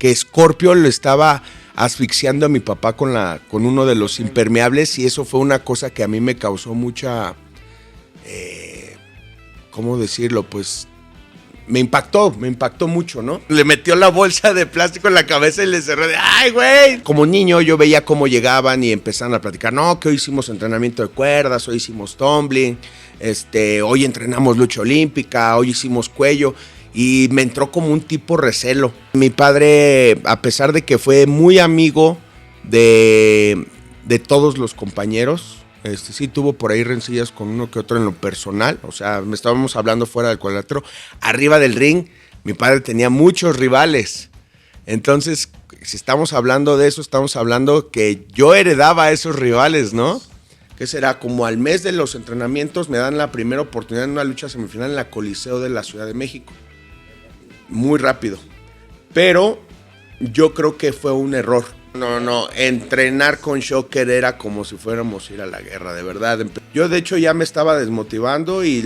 que Scorpio lo estaba asfixiando a mi papá con uno de los impermeables, y eso fue una cosa que a mí me causó mucha, ¿cómo decirlo? Pues me impactó mucho, ¿no? Le metió la bolsa de plástico en la cabeza y le cerró de ¡ay, güey! Como niño yo veía cómo llegaban y empezaban a platicar, no, que hoy hicimos entrenamiento de cuerdas, hoy hicimos tumbling, hoy entrenamos lucha olímpica, hoy hicimos cuello, y me entró como un tipo recelo. Mi padre, a pesar de que fue muy amigo de todos los compañeros, sí tuvo por ahí rencillas con uno que otro en lo personal, o sea, me estábamos hablando fuera del cuadrilátero. Arriba del ring, mi padre tenía muchos rivales. Entonces, si estamos hablando de eso, estamos hablando que yo heredaba a esos rivales, ¿no? ¿Qué será? Como al mes de los entrenamientos me dan la primera oportunidad en una lucha semifinal en la Coliseo de la Ciudad de México. Muy rápido. Pero yo creo que fue un error. No, entrenar con Shocker era como si fuéramos a ir a la guerra, de verdad. Yo de hecho ya me estaba desmotivando y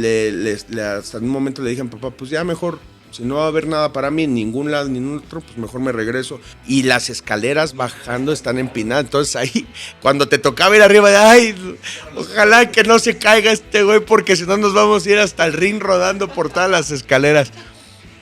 hasta en un momento le dije a mi papá, pues ya mejor, si no va a haber nada para mí en ningún lado, ni en otro, pues mejor me regreso. Y las escaleras bajando están empinadas, entonces ahí, cuando te tocaba ir arriba, ay, ojalá que no se caiga este güey, porque si no nos vamos a ir hasta el ring rodando por todas las escaleras.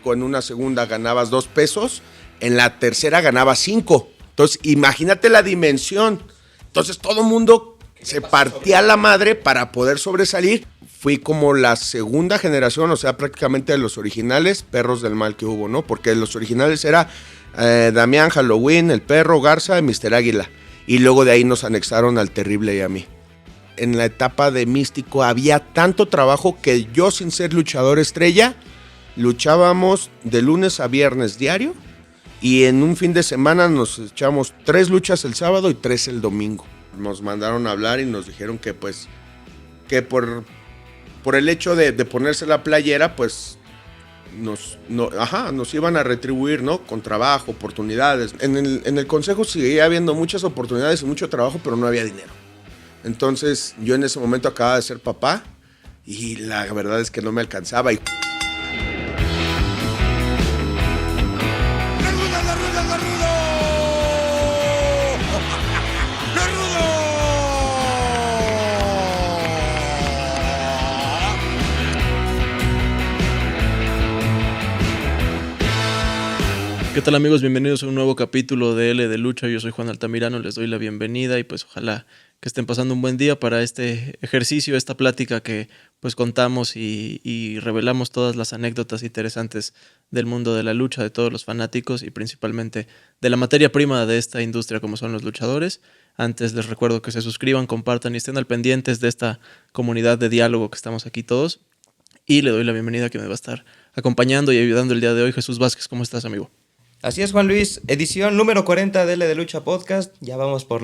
En una segunda ganabas 2 pesos, en la tercera ganabas 5. Entonces, imagínate la dimensión. Entonces, todo el mundo se partía la madre para poder sobresalir. Fui como la segunda generación, o sea, prácticamente de los originales perros del mal que hubo, ¿no? Porque los originales era Damián, Halloween, el perro, Garza y Mr. Águila. Y luego de ahí nos anexaron al Terrible y a mí. En la etapa de Místico había tanto trabajo que yo, sin ser luchador estrella, luchábamos de lunes a viernes diario. Y en un fin de semana nos echamos 3 luchas el sábado y 3 el domingo. Nos mandaron a hablar y nos dijeron que pues que por el hecho de ponerse la playera, pues nos iban a retribuir, ¿no? Con trabajo, oportunidades. En el consejo seguía habiendo muchas oportunidades y mucho trabajo, pero no había dinero. Entonces yo en ese momento acababa de ser papá y la verdad es que no me alcanzaba. ¿Qué tal, amigos? Bienvenidos a un nuevo capítulo de L de Lucha. Yo soy Juan Altamirano, les doy la bienvenida y pues ojalá que estén pasando un buen día para este ejercicio, esta plática que pues contamos y revelamos todas las anécdotas interesantes del mundo de la lucha, de todos los fanáticos y principalmente de la materia prima de esta industria como son los luchadores. Antes les recuerdo que se suscriban, compartan y estén al pendientes de esta comunidad de diálogo que estamos aquí todos. Y le doy la bienvenida que me va a estar acompañando y ayudando el día de hoy, Jesús Vázquez. ¿Cómo estás, amigo? Así es, Juan Luis, edición número 40 de L de Lucha Podcast, ya vamos por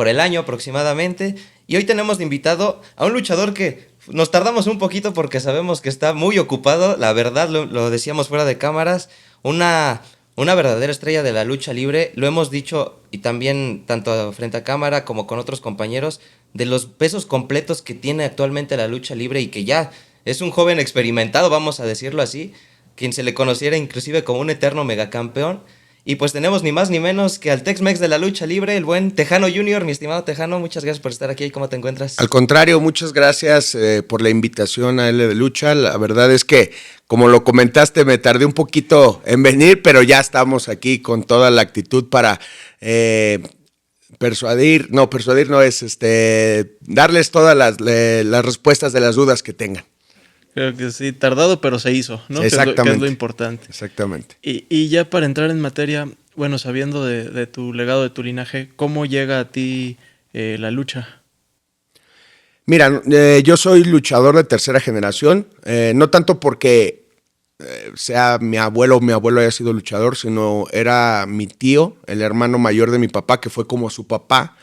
el año aproximadamente, y hoy tenemos de invitado a un luchador que nos tardamos un poquito porque sabemos que está muy ocupado, la verdad lo decíamos fuera de cámaras, una verdadera estrella de la lucha libre, lo hemos dicho y también tanto frente a cámara como con otros compañeros, de los pesos completos que tiene actualmente la lucha libre y que ya es un joven experimentado, vamos a decirlo así, quien se le conociera inclusive como un eterno megacampeón. Y pues tenemos ni más ni menos que al Tex-Mex de la lucha libre, el buen Tejano Junior. Mi estimado Tejano, muchas gracias por estar aquí. ¿Cómo te encuentras? Al contrario, muchas gracias por la invitación a L de Lucha. La verdad es que, como lo comentaste, me tardé un poquito en venir, pero ya estamos aquí con toda la actitud para persuadir no es darles todas las respuestas de las dudas que tengan. Creo que sí, tardado, pero se hizo, ¿no? Exactamente. Que es lo importante. Exactamente. Y ya para entrar en materia, bueno, sabiendo de tu legado, de tu linaje, ¿cómo llega a ti la lucha? Mira, yo soy luchador de tercera generación, no tanto porque sea mi abuelo haya sido luchador, sino era mi tío, el hermano mayor de mi papá, que fue como su papá,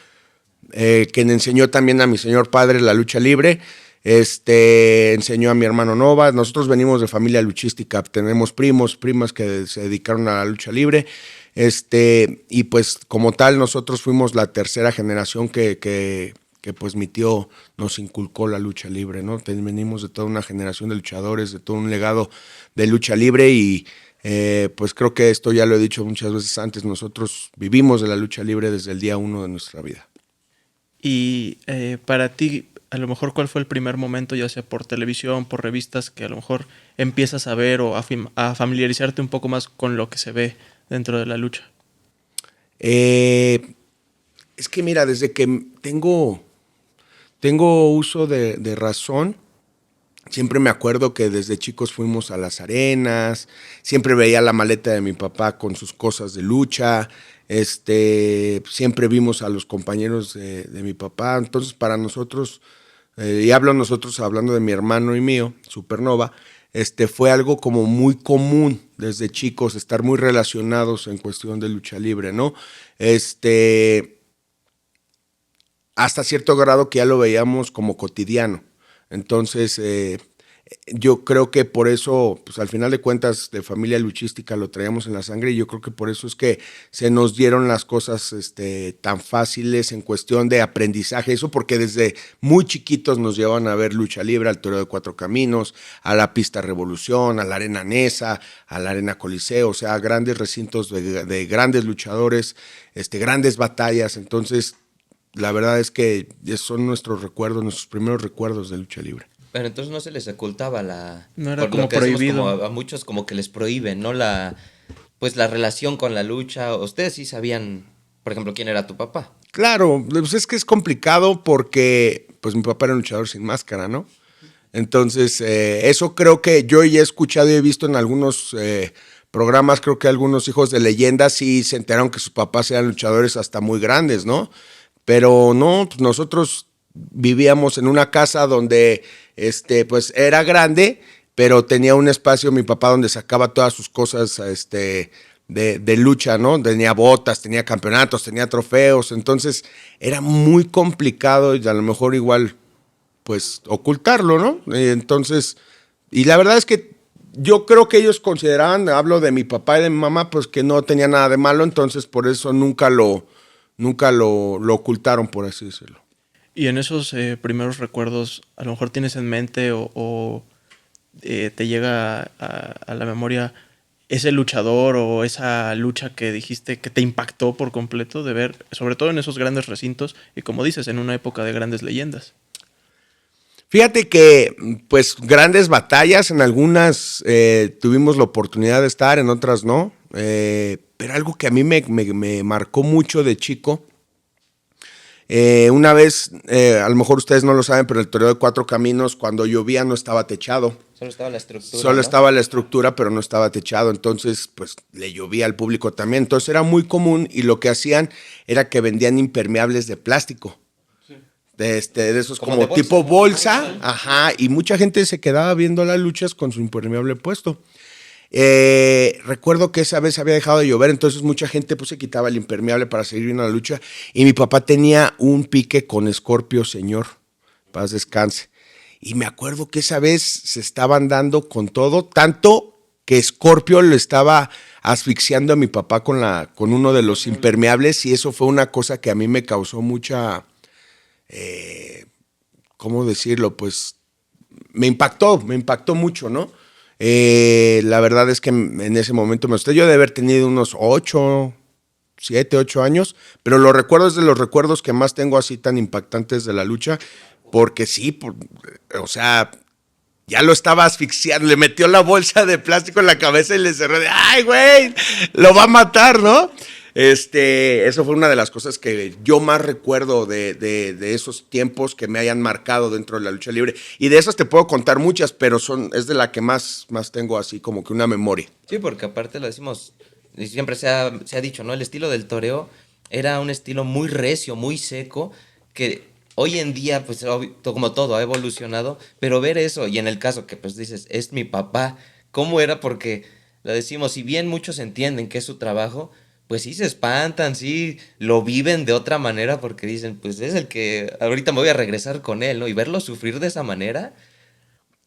quien enseñó también a mi señor padre la lucha libre. Enseñó a mi hermano Nova. Nosotros venimos de familia luchística, tenemos primas que se dedicaron a la lucha libre, y pues como tal nosotros fuimos la tercera generación que pues mi tío nos inculcó la lucha libre, ¿no? Venimos de toda una generación de luchadores, de todo un legado de lucha libre y Pues creo que esto ya lo he dicho muchas veces antes, nosotros vivimos de la lucha libre desde el día 1 de nuestra vida. Y para ti, a lo mejor, ¿cuál fue el primer momento, ya sea por televisión, por revistas, que a lo mejor empiezas a ver o a familiarizarte un poco más con lo que se ve dentro de la lucha? Es que mira, desde que tengo uso de razón, siempre me acuerdo que desde chicos fuimos a las arenas, siempre veía la maleta de mi papá con sus cosas de lucha, siempre vimos a los compañeros de mi papá, entonces para nosotros, y hablo nosotros hablando de mi hermano y mío, Supernova, fue algo como muy común desde chicos, estar muy relacionados en cuestión de lucha libre, ¿no? Hasta cierto grado que ya lo veíamos como cotidiano. Entonces, yo creo que por eso, pues al final de cuentas, de familia luchística lo traíamos en la sangre y yo creo que por eso es que se nos dieron las cosas tan fáciles en cuestión de aprendizaje. Eso porque desde muy chiquitos nos llevaban a ver lucha libre, al Toreo de Cuatro Caminos, a la Pista Revolución, a la Arena Nesa, a la Arena Coliseo, o sea, grandes recintos de grandes luchadores, grandes batallas. Entonces, la verdad es que son nuestros recuerdos, nuestros primeros recuerdos de lucha libre. Pero entonces no se les ocultaba la... No era por como lo que decimos, prohibido. como a muchos como que les prohíben, ¿no? Pues la relación con la lucha. Ustedes sí sabían, por ejemplo, quién era tu papá. Claro, pues es que es complicado porque pues mi papá era un luchador sin máscara, ¿no? Entonces, eso creo que yo ya he escuchado y he visto en algunos programas, creo que algunos hijos de leyendas sí se enteraron que sus papás eran luchadores hasta muy grandes, ¿no? Pero no, pues nosotros vivíamos en una casa donde pues era grande, pero tenía un espacio mi papá donde sacaba todas sus cosas de lucha, ¿no? Tenía botas, tenía campeonatos, tenía trofeos, entonces era muy complicado y a lo mejor igual pues ocultarlo, ¿no? Entonces, y la verdad es que yo creo que ellos consideraban, hablo de mi papá y de mi mamá, pues que no tenía nada de malo, entonces por eso nunca lo ocultaron, por así decirlo. Y en esos primeros recuerdos, a lo mejor tienes en mente o te llega a la memoria ese luchador o esa lucha que dijiste que te impactó por completo de ver, sobre todo en esos grandes recintos y como dices, en una época de grandes leyendas. Fíjate que, pues, grandes batallas, en algunas tuvimos la oportunidad de estar, en otras no, pero algo que a mí me marcó mucho de chico. Una vez, a lo mejor ustedes no lo saben, pero el Toreo de Cuatro Caminos, cuando llovía no estaba techado. Solo estaba la estructura, Solo ¿no? estaba la estructura, pero no estaba techado. Entonces, pues le llovía al público también. Entonces era muy común y lo que hacían era que vendían impermeables de plástico. Sí. De esos como de bolsa, tipo ¿no? bolsa. Ajá. Y mucha gente se quedaba viendo las luchas con su impermeable puesto. Recuerdo que esa vez había dejado de llover, entonces mucha gente pues se quitaba el impermeable para seguir viendo la lucha y mi papá tenía un pique con Scorpio, señor, paz descanse. Y me acuerdo que esa vez se estaban dando con todo, tanto que Scorpio le estaba asfixiando a mi papá con uno de los impermeables y eso fue una cosa que a mí me causó mucha, ¿cómo decirlo? Pues me impactó mucho, ¿no? La verdad es que en ese momento me asusté. Yo de haber tenido unos 7, 8 años, pero los recuerdos de los recuerdos que más tengo así tan impactantes de la lucha, porque sí, o sea, ya lo estaba asfixiando, le metió la bolsa de plástico en la cabeza y le cerró de, ¡ay, güey! Lo va a matar, ¿no? Eso fue una de las cosas que yo más recuerdo de esos tiempos que me hayan marcado dentro de la lucha libre. Y de esas te puedo contar muchas, pero es de la que más tengo así como que una memoria. Sí, porque aparte lo decimos, y siempre se ha dicho, ¿no? El estilo del toreo era un estilo muy recio, muy seco, que hoy en día, pues como todo, ha evolucionado, pero ver eso, y en el caso que pues dices, es mi papá, ¿cómo era? Porque lo decimos, si bien muchos entienden que es su trabajo, pues sí se espantan, sí lo viven de otra manera porque dicen, pues es el que ahorita me voy a regresar con él, ¿no? Y verlo sufrir de esa manera.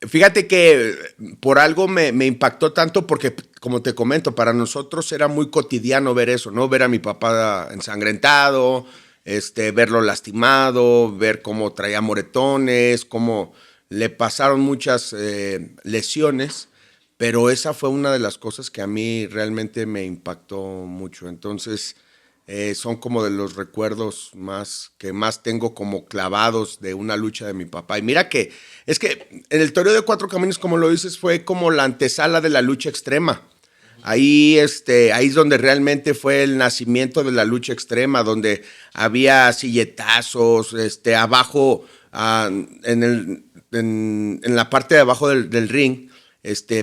Fíjate que por algo me impactó tanto porque, como te comento, para nosotros era muy cotidiano ver eso, ¿no? Ver a mi papá ensangrentado, verlo lastimado, ver cómo traía moretones, cómo le pasaron muchas lesiones, pero esa fue una de las cosas que a mí realmente me impactó mucho. Entonces, son como de los recuerdos que más tengo como clavados de una lucha de mi papá. Y mira que, es que en el Toreo de Cuatro Caminos, como lo dices, fue como la antesala de la lucha extrema. Ahí es donde realmente fue el nacimiento de la lucha extrema, donde había silletazos, abajo, en la parte de abajo del ring,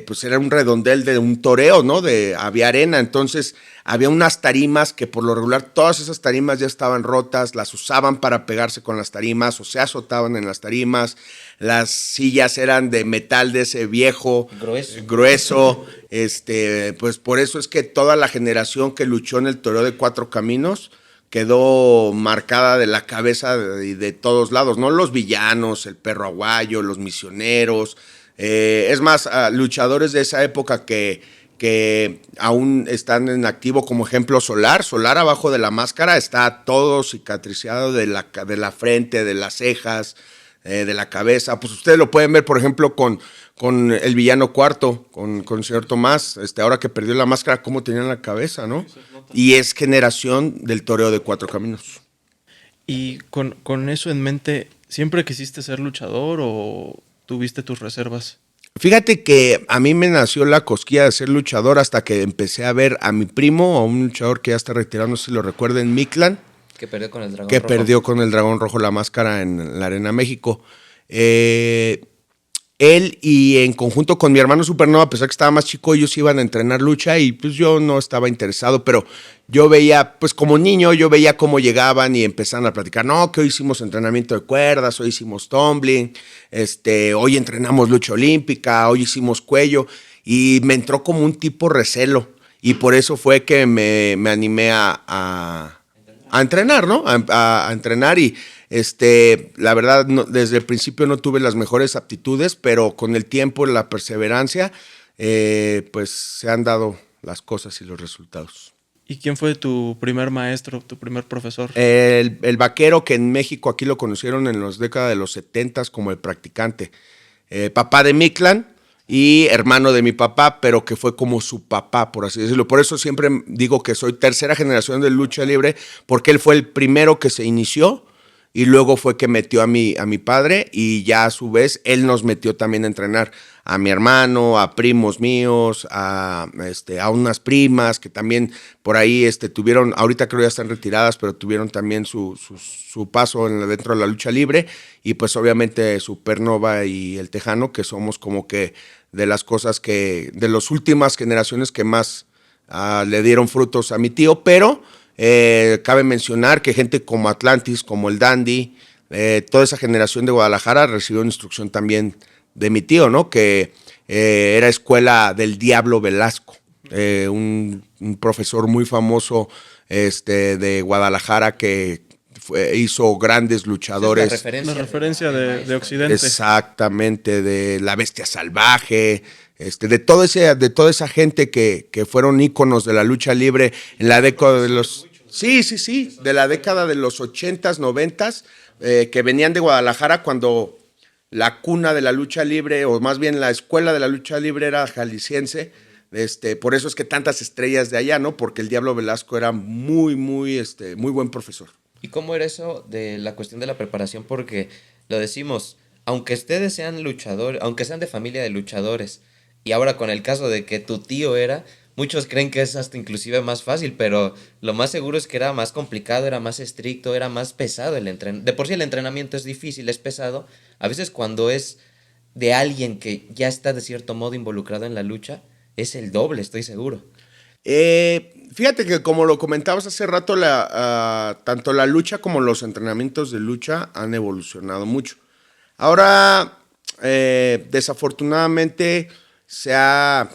pues era un redondel de un toreo, ¿no? Había arena, entonces había unas tarimas que por lo regular todas esas tarimas ya estaban rotas, las usaban para pegarse con las tarimas o se azotaban en las tarimas, las sillas eran de metal de ese viejo, grueso, pues por eso es que toda la generación que luchó en el Toreo de Cuatro Caminos quedó marcada de la cabeza de todos lados, ¿no? Los villanos, el perro aguayo, los misioneros. Es más, luchadores de esa época que aún están en activo, como ejemplo Solar abajo de la máscara está todo cicatriciado de la frente, de las cejas, de la cabeza. Pues ustedes lo pueden ver, por ejemplo, con el villano Cuarto, con el señor Tomás, ahora que perdió la máscara, cómo tenía la cabeza, ¿no? Y es generación del Toreo de Cuatro Caminos. Y con eso en mente, ¿siempre quisiste ser luchador o tuviste tus reservas? Fíjate que a mí me nació la cosquilla de ser luchador hasta que empecé a ver a mi primo, a un luchador que ya está retirado, no sé si lo recuerden, Mictlan. Que perdió con el Dragón que Rojo. perdió con el Dragón Rojo la máscara en la Arena México. Él y en conjunto con mi hermano Supernova, a pesar que estaba más chico, ellos iban a entrenar lucha y pues yo no estaba interesado, pero yo veía, pues como niño, yo veía cómo llegaban y empezaban a platicar, no, que hoy hicimos entrenamiento de cuerdas, hoy hicimos tumbling, hoy entrenamos lucha olímpica, hoy hicimos cuello, y me entró como un tipo recelo, y por eso fue que me animé a entrenar, ¿no? A entrenar y la verdad desde el principio no tuve las mejores aptitudes, pero con el tiempo, la perseverancia, pues se han dado las cosas y los resultados. ¿Y quién fue tu primer maestro, tu primer profesor? El vaquero, que en México aquí lo conocieron en las décadas de los 70s como el practicante. Papá de Mictlan y hermano de mi papá, pero que fue como su papá, por así decirlo. Por eso siempre digo que soy tercera generación de lucha libre, porque él fue el primero que se inició y luego fue que metió a mi padre y ya a su vez él nos metió también a entrenar a mi hermano, a primos míos, a unas primas que también por ahí tuvieron, ahorita creo ya están retiradas, pero tuvieron también su paso dentro de la lucha libre, y pues obviamente Supernova y el Tejano, que somos como que de las cosas de las últimas generaciones que más le dieron frutos a mi tío, pero cabe mencionar que gente como Atlantis, como el Dandy, toda esa generación de Guadalajara recibió instrucción también de mi tío, ¿no? Que era escuela del Diablo Velasco, un profesor muy famoso de Guadalajara que hizo grandes luchadores. Es la referencia de Occidente. Exactamente, de La Bestia Salvaje, de toda esa gente que fueron íconos de la lucha libre en la década de los... Sí, de la década de los 80s, 90s, que venían de Guadalajara cuando la cuna de la lucha libre, o más bien la escuela de la lucha libre era jalisciense. Por eso es que tantas estrellas de allá, ¿no? Porque el Diablo Velasco era muy buen profesor. ¿Y cómo era eso de la cuestión de la preparación? Porque lo decimos, aunque ustedes sean luchadores, aunque sean de familia de luchadores, y ahora con el caso de que tu tío era, muchos creen que es hasta inclusive más fácil, pero lo más seguro es que era más complicado, era más estricto, era más pesado el entrenamiento. De por sí el entrenamiento es difícil, es pesado. A veces cuando es de alguien que ya está de cierto modo involucrado en la lucha, es el doble, estoy seguro. Fíjate que como lo comentabas hace rato, tanto la lucha como los entrenamientos de lucha han evolucionado mucho. Ahora, desafortunadamente, se ha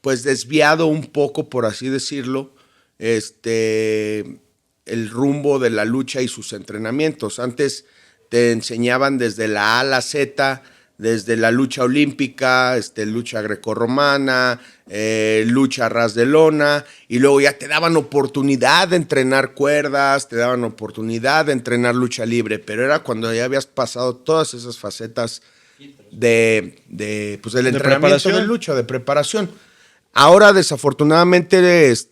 pues desviado un poco, por así decirlo, el rumbo de la lucha y sus entrenamientos. Antes te enseñaban desde la A a la Z, desde la lucha olímpica, lucha grecorromana, lucha a ras de lona, y luego ya te daban oportunidad de entrenar cuerdas, te daban oportunidad de entrenar lucha libre, pero era cuando ya habías pasado todas esas facetas pues del De entrenamiento preparación. de lucha, de preparación. Ahora, desafortunadamente,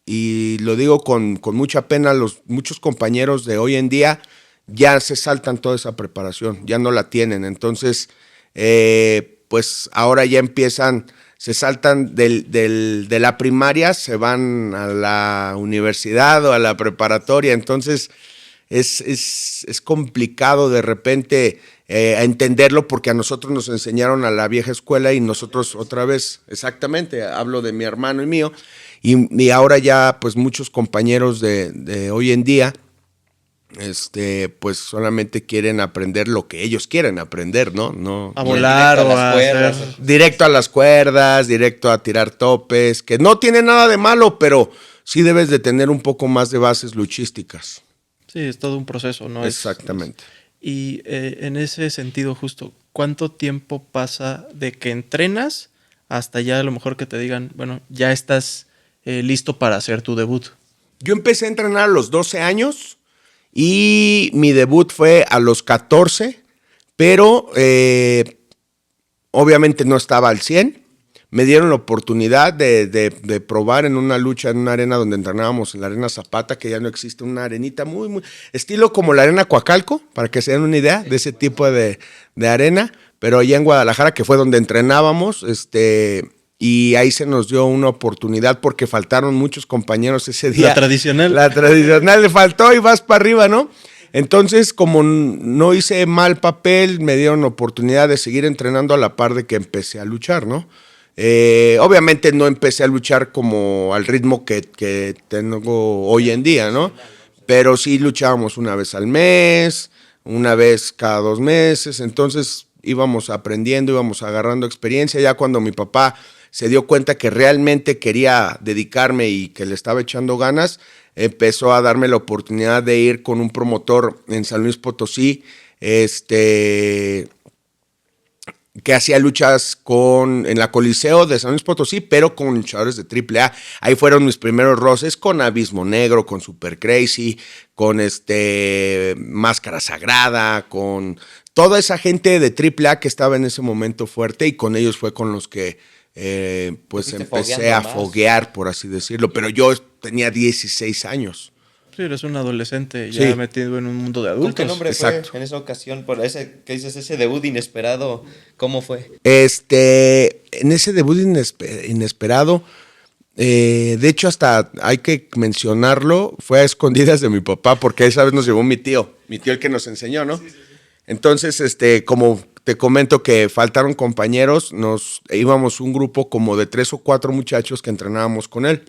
y lo digo con mucha pena, muchos compañeros de hoy en día ya se saltan toda esa preparación, ya no la tienen. Entonces, pues ahora ya se saltan de la primaria, se van a la universidad o a la preparatoria. Entonces, es complicado de repente entenderlo, porque a nosotros nos enseñaron a la vieja escuela y nosotros otra vez, exactamente, hablo de mi hermano y mío, y ahora ya pues muchos compañeros de hoy en día pues solamente quieren aprender lo que ellos quieren aprender, ¿no? A volar Directo a o las a cuerdas. hacer... Directo a las cuerdas, directo a tirar topes, que no tiene nada de malo, pero sí debes de tener un poco más de bases luchísticas. Sí, es todo un proceso, ¿no? Exactamente. Y en ese sentido, justo, ¿cuánto tiempo pasa de que entrenas hasta ya a lo mejor que te digan, bueno, ya estás listo para hacer tu debut? Yo empecé a entrenar a los 12 años y mi debut fue a los 14, pero obviamente no estaba al 100. Me dieron la oportunidad de probar en una lucha en una arena donde entrenábamos, en la Arena Zapata, que ya no existe, una arenita muy estilo como la Arena Coacalco, para que se den una idea de ese tipo de arena, pero allá en Guadalajara, que fue donde entrenábamos, y ahí se nos dio una oportunidad porque faltaron muchos compañeros ese día. La tradicional. La tradicional le faltó y vas para arriba, ¿no? Entonces, como no hice mal papel, me dieron oportunidad de seguir entrenando a la par de que empecé a luchar, ¿no? Obviamente no empecé a luchar como al ritmo que tengo hoy en día, ¿no? Pero sí luchábamos una vez al mes, una vez cada 2 meses, entonces íbamos aprendiendo, íbamos agarrando experiencia. Ya cuando mi papá se dio cuenta que realmente quería dedicarme y que le estaba echando ganas, empezó a darme la oportunidad de ir con un promotor en San Luis Potosí, que hacía luchas en la Coliseo de San Luis Potosí, pero con luchadores de AAA. Ahí fueron mis primeros roces con Abismo Negro, con Super Crazy, con Máscara Sagrada, con toda esa gente de AAA que estaba en ese momento fuerte, y con ellos fue con los que pues empecé a foguear, por así decirlo. Pero yo tenía 16 años. Sí, eres un adolescente ya Sí. metido en un mundo de ¿Con adultos. qué nombre Exacto. fue en esa ocasión? Por ese que dices, ese debut inesperado, ¿cómo fue? En ese debut inesperado, de hecho hasta hay que mencionarlo, fue a escondidas de mi papá, porque esa vez nos llevó mi tío el que nos enseñó, ¿no? Sí. Entonces, como te comento que faltaron compañeros, íbamos un grupo como de 3 o 4 muchachos que entrenábamos con él.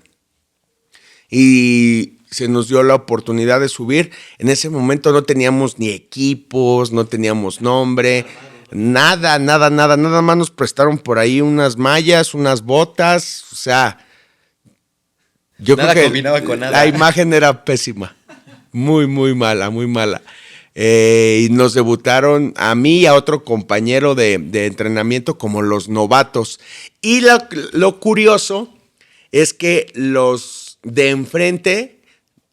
Y se nos dio la oportunidad de subir. En ese momento no teníamos ni equipos, no teníamos nombre, nada más nos prestaron por ahí unas mallas, unas botas, o sea, yo Nada creo que combinaba con nada. la imagen era pésima, muy mala. Y nos debutaron a mí y a otro compañero de entrenamiento como los novatos. Y lo curioso es que los de enfrente,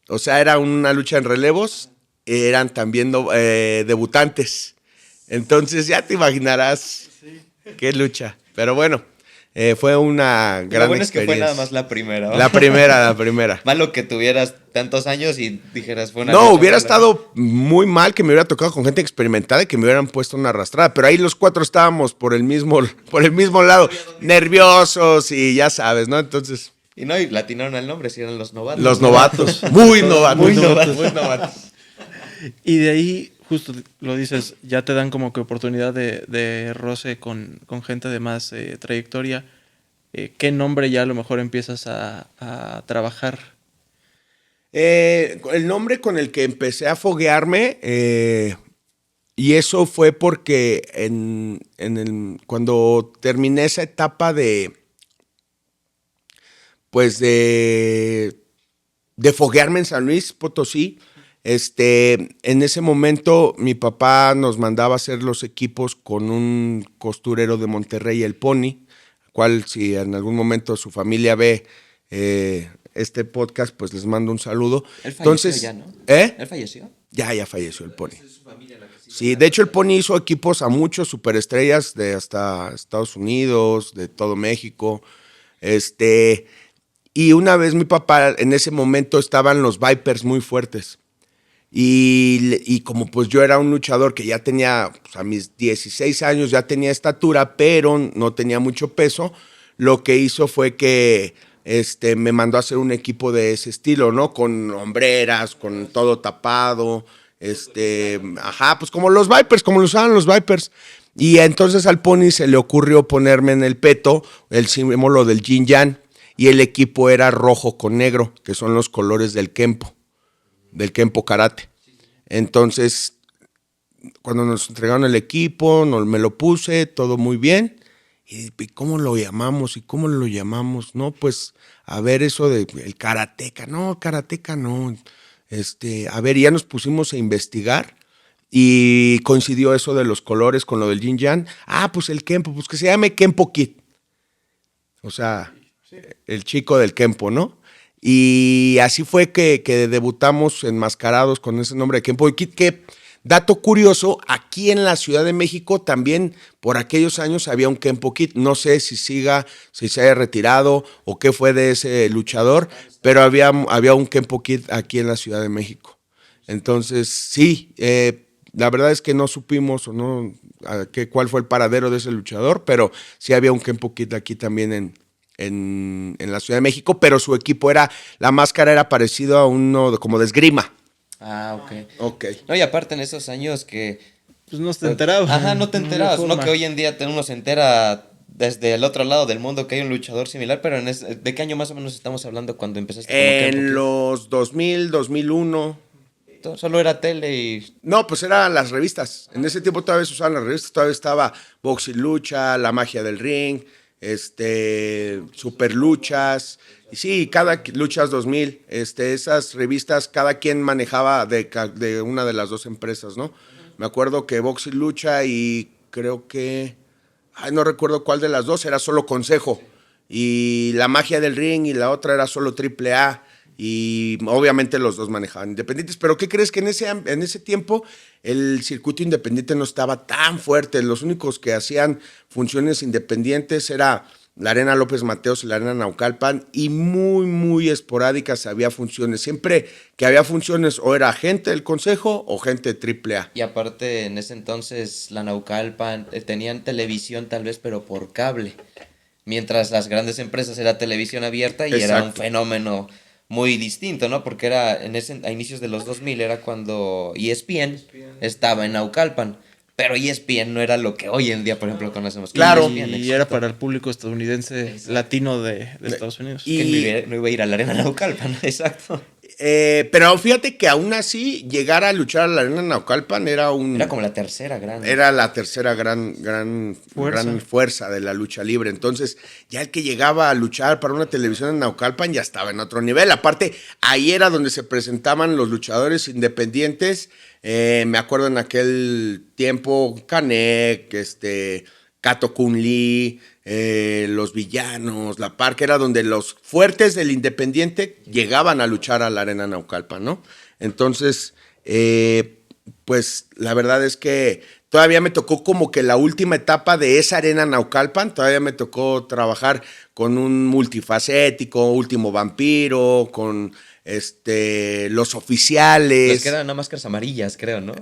o sea, era una lucha en relevos, eran también debutantes. Entonces ya te imaginarás qué lucha. Pero bueno, fue una gran Lo bueno es que experiencia. fue nada más la primera, ¿no? La primera. Malo que tuvieras tantos años y dijeras fue una No, lucha hubiera mala. estado muy mal que me hubiera tocado con gente experimentada y que me hubieran puesto una arrastrada. Pero ahí los 4 estábamos por el mismo lado, nerviosos y ya sabes, ¿no? Entonces, Y no, y latinaron al nombre, si eran los novatos. los novatos, muy novatos. Muy novatos. Y de ahí, justo lo dices, ya te dan como que oportunidad de roce con gente de más trayectoria. ¿Qué nombre ya a lo mejor empiezas a trabajar? El nombre con el que empecé a foguearme, y eso fue porque cuando terminé esa etapa de foguearme en San Luis Potosí, en ese momento mi papá nos mandaba a hacer los equipos con un costurero de Monterrey, el Pony, cual si en algún momento su familia ve este podcast, pues les mando un saludo. Él falleció Entonces, ya, ¿no? ¿Eh? ¿Él falleció? Ya falleció el Pony. Sí, de hecho el Pony hizo equipos a muchos superestrellas de hasta Estados Unidos, de todo México. Y una vez mi papá, en ese momento estaban los Vipers muy fuertes. Y como pues yo era un luchador que ya tenía, pues a mis 16 años ya tenía estatura, pero no tenía mucho peso, lo que hizo fue que me mandó a hacer un equipo de ese estilo, ¿no? Con hombreras, con todo tapado, pues como los Vipers, como lo usaban los Vipers. Y entonces al Pony se le ocurrió ponerme en el peto el símbolo del Yin Yang, y el equipo era rojo con negro, que son los colores del Kempo Karate. Entonces, cuando nos entregaron el equipo, me lo puse, todo muy bien. ¿Y cómo lo llamamos? ¿Y cómo lo llamamos? No, pues, a ver, eso de el karateca. No, karateca no. A ver, ya nos pusimos a investigar y coincidió eso de los colores con lo del Yin Yang. Pues el Kempo, pues que se llame Kempo Kid. O sea, el chico del Kempo, ¿no? Y así fue que debutamos enmascarados con ese nombre de Kempo Kid, que, dato curioso, aquí en la Ciudad de México también por aquellos años había un Kempo Kid. No sé si se haya retirado o qué fue de ese luchador, pero había un Kempo Kid aquí en la Ciudad de México. Entonces, sí, la verdad es que no supimos cuál fue el paradero de ese luchador, pero sí había un Kempo Kid aquí también en la Ciudad de México, pero su equipo la máscara era parecido a uno como de esgrima. Ok. No, y aparte en esos años que... Pues no te enterabas. Ajá, no te enterabas. No que hoy en día uno se entera desde el otro lado del mundo que hay un luchador similar, pero ¿de qué año más o menos estamos hablando cuando empezaste? En los 2000, 2001... Solo era tele y... No, pues eran las revistas. En ese tiempo todavía se usaban las revistas, todavía estaba Box y Lucha, La Magia del Ring, Super Luchas, y sí, cada Luchas 2000, esas revistas, cada quien manejaba de una de las dos empresas, ¿no? Me acuerdo que Box y Lucha y creo que, no recuerdo cuál de las dos, era solo Consejo, y La Magia del Ring y la otra era solo AAA. Y obviamente los dos manejaban independientes, pero ¿qué crees? Que en ese tiempo el circuito independiente no estaba tan fuerte. Los únicos que hacían funciones independientes era la Arena López Mateos y la Arena Naucalpan, y muy, muy esporádicas había funciones. Siempre que había funciones o era gente del Consejo o gente de AAA. Y aparte en ese entonces la Naucalpan tenían televisión tal vez, pero por cable. Mientras las grandes empresas era televisión abierta y Exacto. Era un fenómeno muy distinto, ¿no? Porque era a inicios de los 2000 era cuando ESPN estaba en Naucalpan, pero ESPN no era lo que hoy en día, por ejemplo, conocemos. Claro. Y era para el público estadounidense, latino de Estados Unidos. Que no iba a ir a la Arena Naucalpan, exacto. Pero fíjate que aún así llegar a luchar a la Arena Naucalpan era como la tercera gran... Era la tercera gran fuerza de la lucha libre. Entonces, ya el que llegaba a luchar para una televisión en Naucalpan ya estaba en otro nivel. Aparte, ahí era donde se presentaban los luchadores independientes. Me acuerdo en aquel tiempo, Canek, Kato Kun Lee, los villanos, La Parca, era donde los fuertes del independiente llegaban a luchar a la Arena Naucalpan, ¿no? Entonces, pues la verdad es que todavía me tocó como que la última etapa de esa Arena Naucalpan, todavía me tocó trabajar con un multifacético, Último Vampiro, con los oficiales. Los que eran nada máscaras amarillas, creo, ¿no?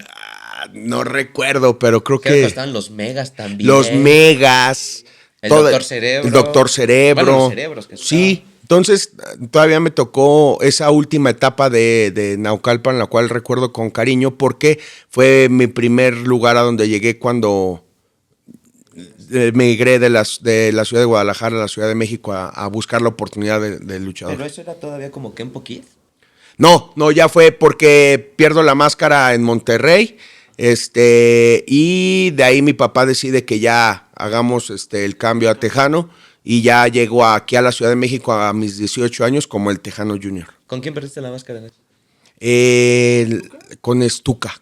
No recuerdo, pero creo que estaban los megas también. Los megas. Doctor Cerebro. El Doctor Cerebro. Bueno, los cerebros que sí, entonces todavía me tocó esa última etapa de Naucalpan, la cual recuerdo con cariño porque fue mi primer lugar a donde llegué cuando migré de la ciudad de Guadalajara a la Ciudad de México a buscar la oportunidad de luchador. ¿Pero eso era todavía como Kempo Kid? No, ya fue porque pierdo la máscara en Monterrey. Y de ahí mi papá decide que ya hagamos el cambio a Tejano y ya llego aquí a la Ciudad de México a mis 18 años como el Tejano Junior. ¿Con quién perdiste la máscara? Con Estuca.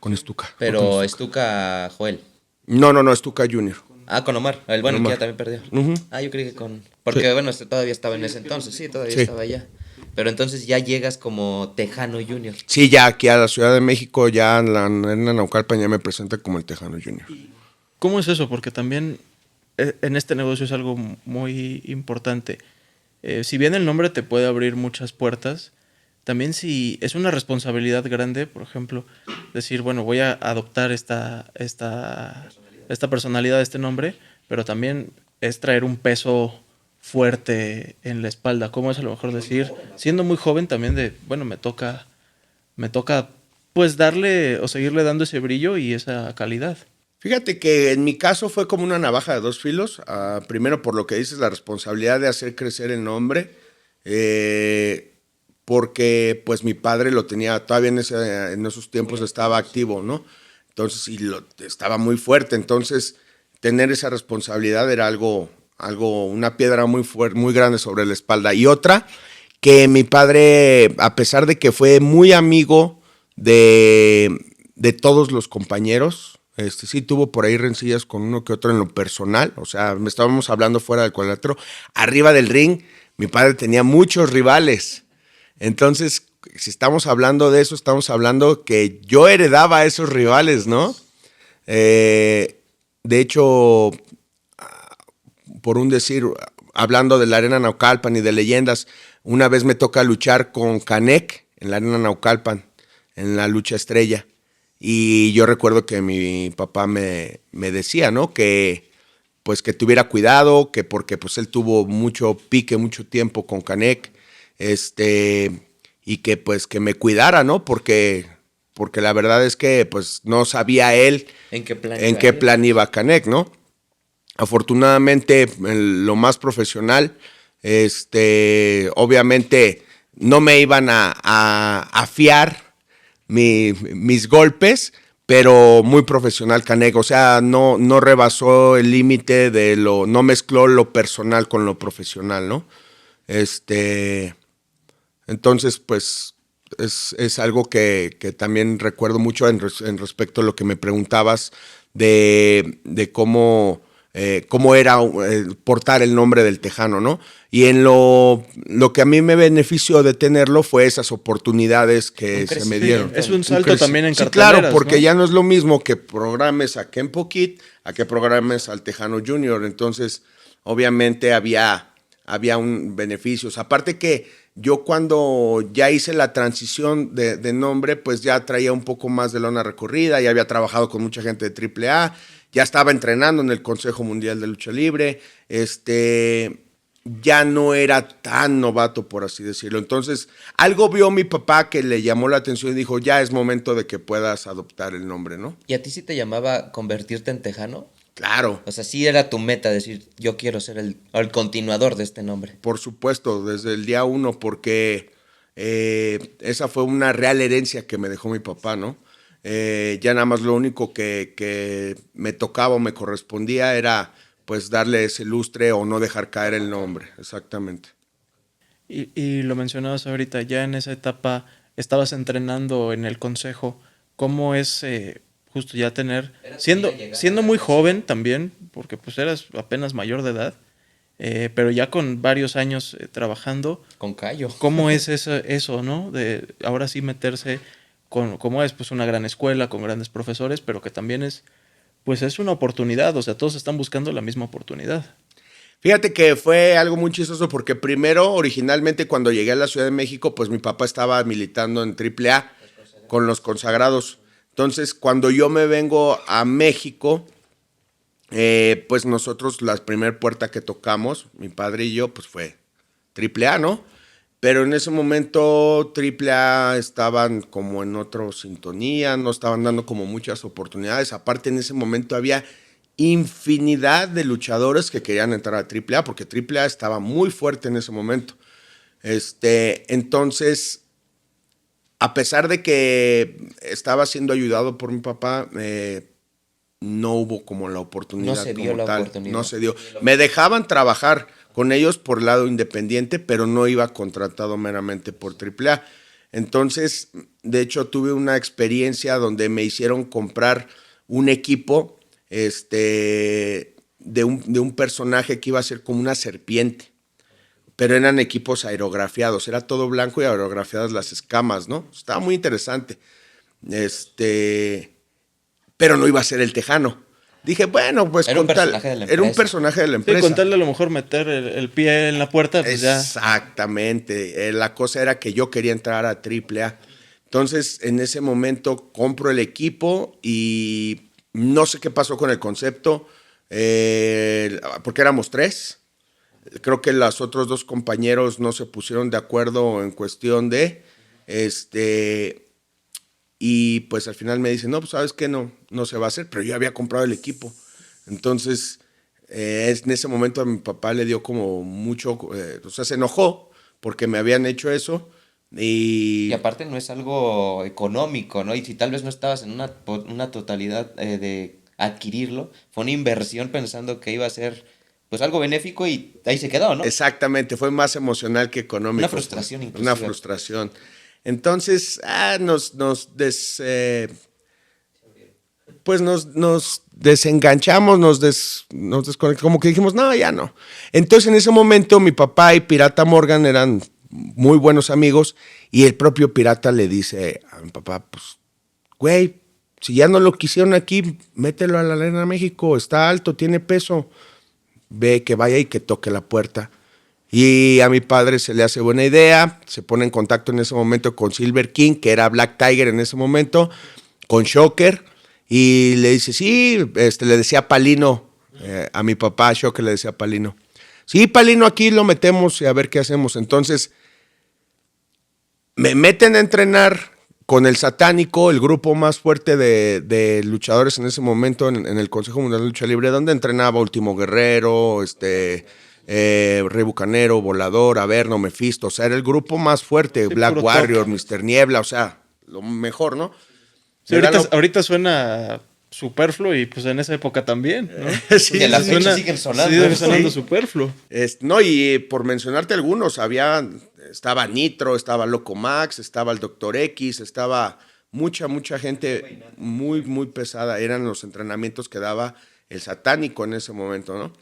Pero Estuca Joel. No, Estuca Junior. Con Omar, el bueno Omar. que ya también perdió. Uh-huh. Yo creí que con... Porque sí. Bueno, todavía estaba en ese entonces, sí, todavía estaba allá. Pero entonces ya llegas como Tejano Junior. Sí, ya aquí a la Ciudad de México, ya en la Arena Naucalpan ya me presenta como el Tejano Junior. ¿Cómo es eso? Porque también en este negocio es algo muy importante. Si bien el nombre te puede abrir muchas puertas, también si es una responsabilidad grande, por ejemplo, decir, bueno, voy a adoptar esta personalidad, este nombre, pero también es traer un peso fuerte en la espalda. ¿Cómo es a lo mejor decir, siendo muy joven también de, bueno, me toca pues darle o seguirle dando ese brillo y esa calidad? Fíjate que en mi caso fue como una navaja de dos filos. Primero, por lo que dices, la responsabilidad de hacer crecer el nombre, porque pues mi padre lo tenía, todavía en esos tiempos estaba activo, ¿no? Entonces, estaba muy fuerte. Entonces, tener esa responsabilidad era una piedra muy fuerte, muy grande sobre la espalda. Y otra, que mi padre, a pesar de que fue muy amigo de todos los compañeros, sí tuvo por ahí rencillas con uno que otro en lo personal, o sea, me estábamos hablando fuera del cuadrilátero. Arriba del ring, mi padre tenía muchos rivales. Entonces, si estamos hablando de eso, estamos hablando que yo heredaba a esos rivales, ¿no? De hecho, por un decir, hablando de la Arena Naucalpan y de leyendas, una vez me toca luchar con Canek en la Arena Naucalpan, en la lucha estrella. Y yo recuerdo que mi papá me decía, ¿no? Que pues que tuviera cuidado, que porque pues él tuvo mucho pique, mucho tiempo con Canek, y que pues que me cuidara, ¿no? Porque la verdad es que pues no sabía él ¿En qué plan iba Canek, ¿no? Afortunadamente, lo más profesional, obviamente no me iban a afiar mis golpes, pero muy profesional Canek, o sea, no rebasó el límite no mezcló lo personal con lo profesional, ¿no? Entonces, pues, es algo que también recuerdo mucho en respecto a lo que me preguntabas de cómo era portar el nombre del Tejano, ¿no? Y en lo que a mí me benefició de tenerlo fue esas oportunidades que se me dieron. Es un salto también en sí, carteleras, claro, porque ¿no? ya no es lo mismo que programes a Kenpo Kid a que programes al Tejano Junior. Entonces, obviamente había un beneficios. Aparte que yo cuando ya hice la transición de nombre, pues ya traía un poco más de lona recorrida, ya había trabajado con mucha gente de AAA, ya estaba entrenando en el Consejo Mundial de Lucha Libre, ya no era tan novato, por así decirlo. Entonces, algo vio mi papá que le llamó la atención y dijo, ya es momento de que puedas adoptar el nombre, ¿no? ¿Y a ti sí te llamaba convertirte en Tejano? Claro. O sea, sí era tu meta decir, yo quiero ser el continuador de este nombre. Por supuesto, desde el día uno, porque esa fue una real herencia que me dejó mi papá, ¿no? Ya nada más lo único que me tocaba o me correspondía era pues darle ese lustre o no dejar caer el nombre, exactamente. Y lo mencionabas ahorita, ya en esa etapa estabas entrenando en el consejo. ¿Cómo es justo ya tener, siendo muy joven también, porque pues eras apenas mayor de edad, pero ya con varios años trabajando? Con callo. ¿Cómo es eso, no? De ahora sí meterse como es pues una gran escuela, con grandes profesores, pero que también pues es una oportunidad, o sea, todos están buscando la misma oportunidad. Fíjate que fue algo muy chistoso porque primero, originalmente, cuando llegué a la Ciudad de México, pues mi papá estaba militando en AAA con los consagrados. Entonces, cuando yo me vengo a México, pues nosotros la primera puerta que tocamos, mi padre y yo, pues fue AAA, ¿no? Pero en ese momento AAA estaban como en otra sintonía, no estaban dando como muchas oportunidades. Aparte, en ese momento había infinidad de luchadores que querían entrar a AAA, porque AAA estaba muy fuerte en ese momento. Entonces, a pesar de que estaba siendo ayudado por mi papá, no hubo como la oportunidad. No se dio como la tal. oportunidad. No se dio. Me dejaban trabajar con ellos por lado independiente, pero no iba contratado meramente por AAA. Entonces, de hecho, tuve una experiencia donde me hicieron comprar un equipo de un personaje que iba a ser como una serpiente. pero eran equipos aerografiados, era todo blanco y aerografiadas las escamas, ¿no? Estaba muy interesante. Pero no iba a ser el Tejano. Dije, bueno, pues Era un personaje de la era un empresa. personaje de la Sí, empresa. con tal de a lo mejor meter el pie en la puerta, pues ya. Exactamente. La cosa era que yo quería entrar a AAA. Entonces, en ese momento compro el equipo y no sé qué pasó con el concepto, porque éramos 3. Creo que los otros 2 compañeros no se pusieron de acuerdo en cuestión de, y pues al final me dicen, no, pues sabes que no se va a hacer, pero yo había comprado el equipo. Entonces, en ese momento a mi papá le dio como mucho, o sea, se enojó porque me habían hecho eso. Y aparte no es algo económico, ¿no? Y si tal vez no estabas en una totalidad de adquirirlo, fue una inversión pensando que iba a ser pues algo benéfico y ahí se quedó, ¿no? Exactamente, fue más emocional que económico. Una frustración pues, inclusive. Una frustración. Entonces, pues nos desenganchamos, nos desconectamos, como que dijimos, no, ya no. Entonces, en ese momento, mi papá y Pirata Morgan eran muy buenos amigos y el propio Pirata le dice a mi papá, pues, güey, si ya no lo quisieron aquí, mételo a la Arena México, está alto, tiene peso, ve que vaya y que toque la puerta. Y a mi padre se le hace buena idea, se pone en contacto en ese momento con Silver King, que era Black Tiger en ese momento, con Shocker, y le dice, sí, le decía Palino, a mi papá Shocker le decía Palino, sí, Palino, aquí lo metemos y a ver qué hacemos. Entonces, me meten a entrenar con el Satánico, el grupo más fuerte de luchadores en ese momento en el Consejo Mundial de Lucha Libre, donde entrenaba Último Guerrero, Rey Bucanero, Volador, Averno, Mephisto, o sea, era el grupo más fuerte, Sí, Black puro Warrior, top. Mr. Niebla, o sea, lo mejor, ¿no? Sí, ahorita suena superfluo y pues en esa época también, ¿no? Sí, Y a la sí, fecha siguen sonando. Sigue sonando Sí. superfluo. No, y por mencionarte algunos, estaba Nitro, estaba Loco Max, estaba el Dr. X, estaba mucha gente muy, muy pesada. Eran los entrenamientos que daba el Satánico en ese momento, ¿no?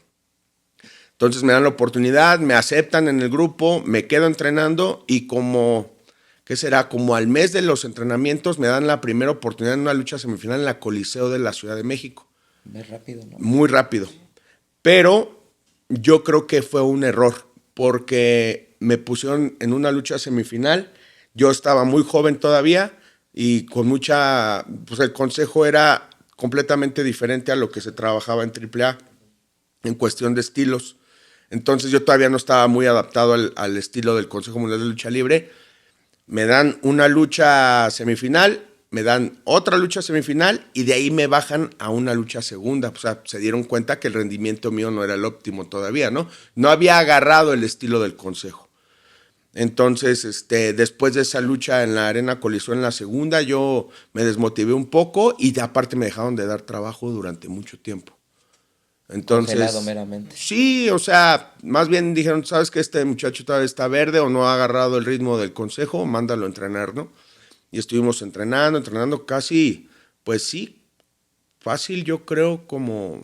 Entonces me dan la oportunidad, me aceptan en el grupo, me quedo entrenando y ¿qué será? Como al mes de los entrenamientos me dan la primera oportunidad en una lucha semifinal en la Coliseo de la Ciudad de México. Muy rápido, ¿no? Muy rápido. Pero yo creo que fue un error porque me pusieron en una lucha semifinal. Yo estaba muy joven todavía y pues el consejo era completamente diferente a lo que se trabajaba en AAA en cuestión de estilos. Entonces yo todavía no estaba muy adaptado al estilo del Consejo Mundial de Lucha Libre. Me dan una lucha semifinal, me dan otra lucha semifinal y de ahí me bajan a una lucha segunda. O sea, se dieron cuenta que el rendimiento mío no era el óptimo todavía, ¿no? No había agarrado el estilo del consejo. Entonces, después de esa lucha en la Arena Coliseo en la segunda, yo me desmotivé un poco y aparte me dejaron de dar trabajo durante mucho tiempo. Entonces, Congelado meramente. sí, o sea, más bien dijeron, ¿sabes que este muchacho todavía está verde o no ha agarrado el ritmo del consejo? Mándalo a entrenar, ¿no? Y estuvimos entrenando casi, pues sí, fácil yo creo como,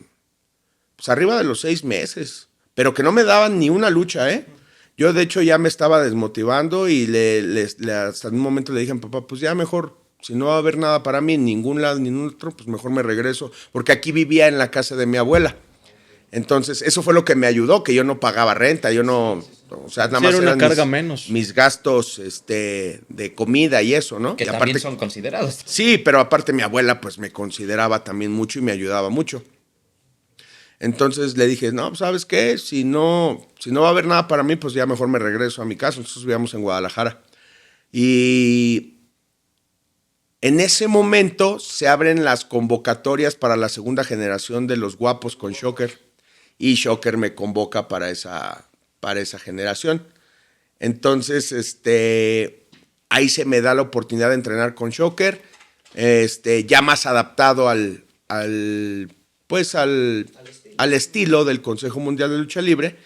pues arriba de los 6 meses, pero que no me daban ni una lucha, ¿eh? Yo de hecho ya me estaba desmotivando y hasta en un momento le dije a mi papá, pues ya mejor, si no va a haber nada para mí en ningún lado, ni en otro, pues mejor me regreso, porque aquí vivía en la casa de mi abuela. Entonces, eso fue lo que me ayudó, que yo no pagaba renta, yo no, o sea, nada Sí, más era una eran carga menos. mis gastos de comida y eso, ¿no? Que Y también aparte, son considerados. sí, pero aparte mi abuela pues me consideraba también mucho y me ayudaba mucho. Entonces le dije, no, ¿sabes qué? Si no va a haber nada para mí, pues ya mejor me regreso a mi casa. Nosotros vivíamos en Guadalajara. Y en ese momento se abren las convocatorias para la segunda generación de Los Guapos con Shocker. Y Shocker me convoca para esa generación. Entonces, ahí se me da la oportunidad de entrenar con Shocker, ya más adaptado al estilo del Consejo Mundial de Lucha Libre.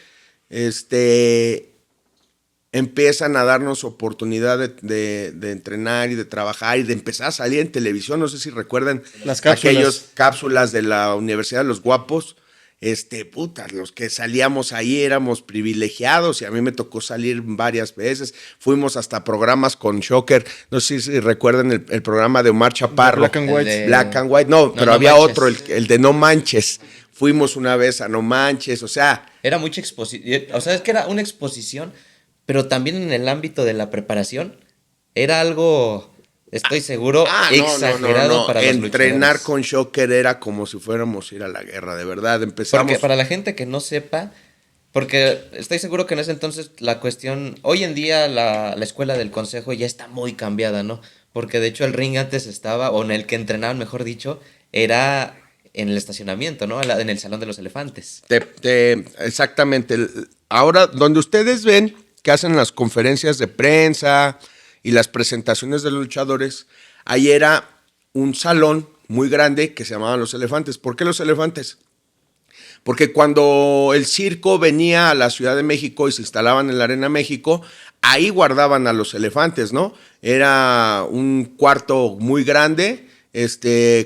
Empiezan a darnos oportunidad de entrenar y de trabajar y de empezar a salir en televisión. No sé si recuerdan Las cápsulas. aquellas cápsulas de la Universidad de los Guapos. puta, los que salíamos ahí éramos privilegiados y a mí me tocó salir varias veces. Fuimos hasta programas con Shocker, no sé si recuerdan el programa de Omar Chaparro. Black and White. Black and White, no, pero No había Manches. otro, el de No Manches. Fuimos una vez a No Manches, o sea... Era mucha exposición, o sea, es que era una exposición, pero también en el ámbito de la preparación era algo, estoy seguro, exagerado para los Entrenar luchadores. con Shocker era como si fuéramos a ir a la guerra, de verdad. Empezamos... Porque para la gente que no sepa, porque estoy seguro que en ese entonces la cuestión, hoy en día la escuela del consejo ya está muy cambiada, ¿no? Porque de hecho el ring antes estaba, o en el que entrenaban, mejor dicho, era en el estacionamiento, ¿no? En el Salón de los Elefantes. Exactamente. Ahora, donde ustedes ven que hacen las conferencias de prensa y las presentaciones de los luchadores, ahí era un salón muy grande que se llamaban Los Elefantes. ¿Por qué Los Elefantes? Porque cuando el circo venía a la Ciudad de México y se instalaban en la Arena México, ahí guardaban a los elefantes, ¿no? Era un cuarto muy grande,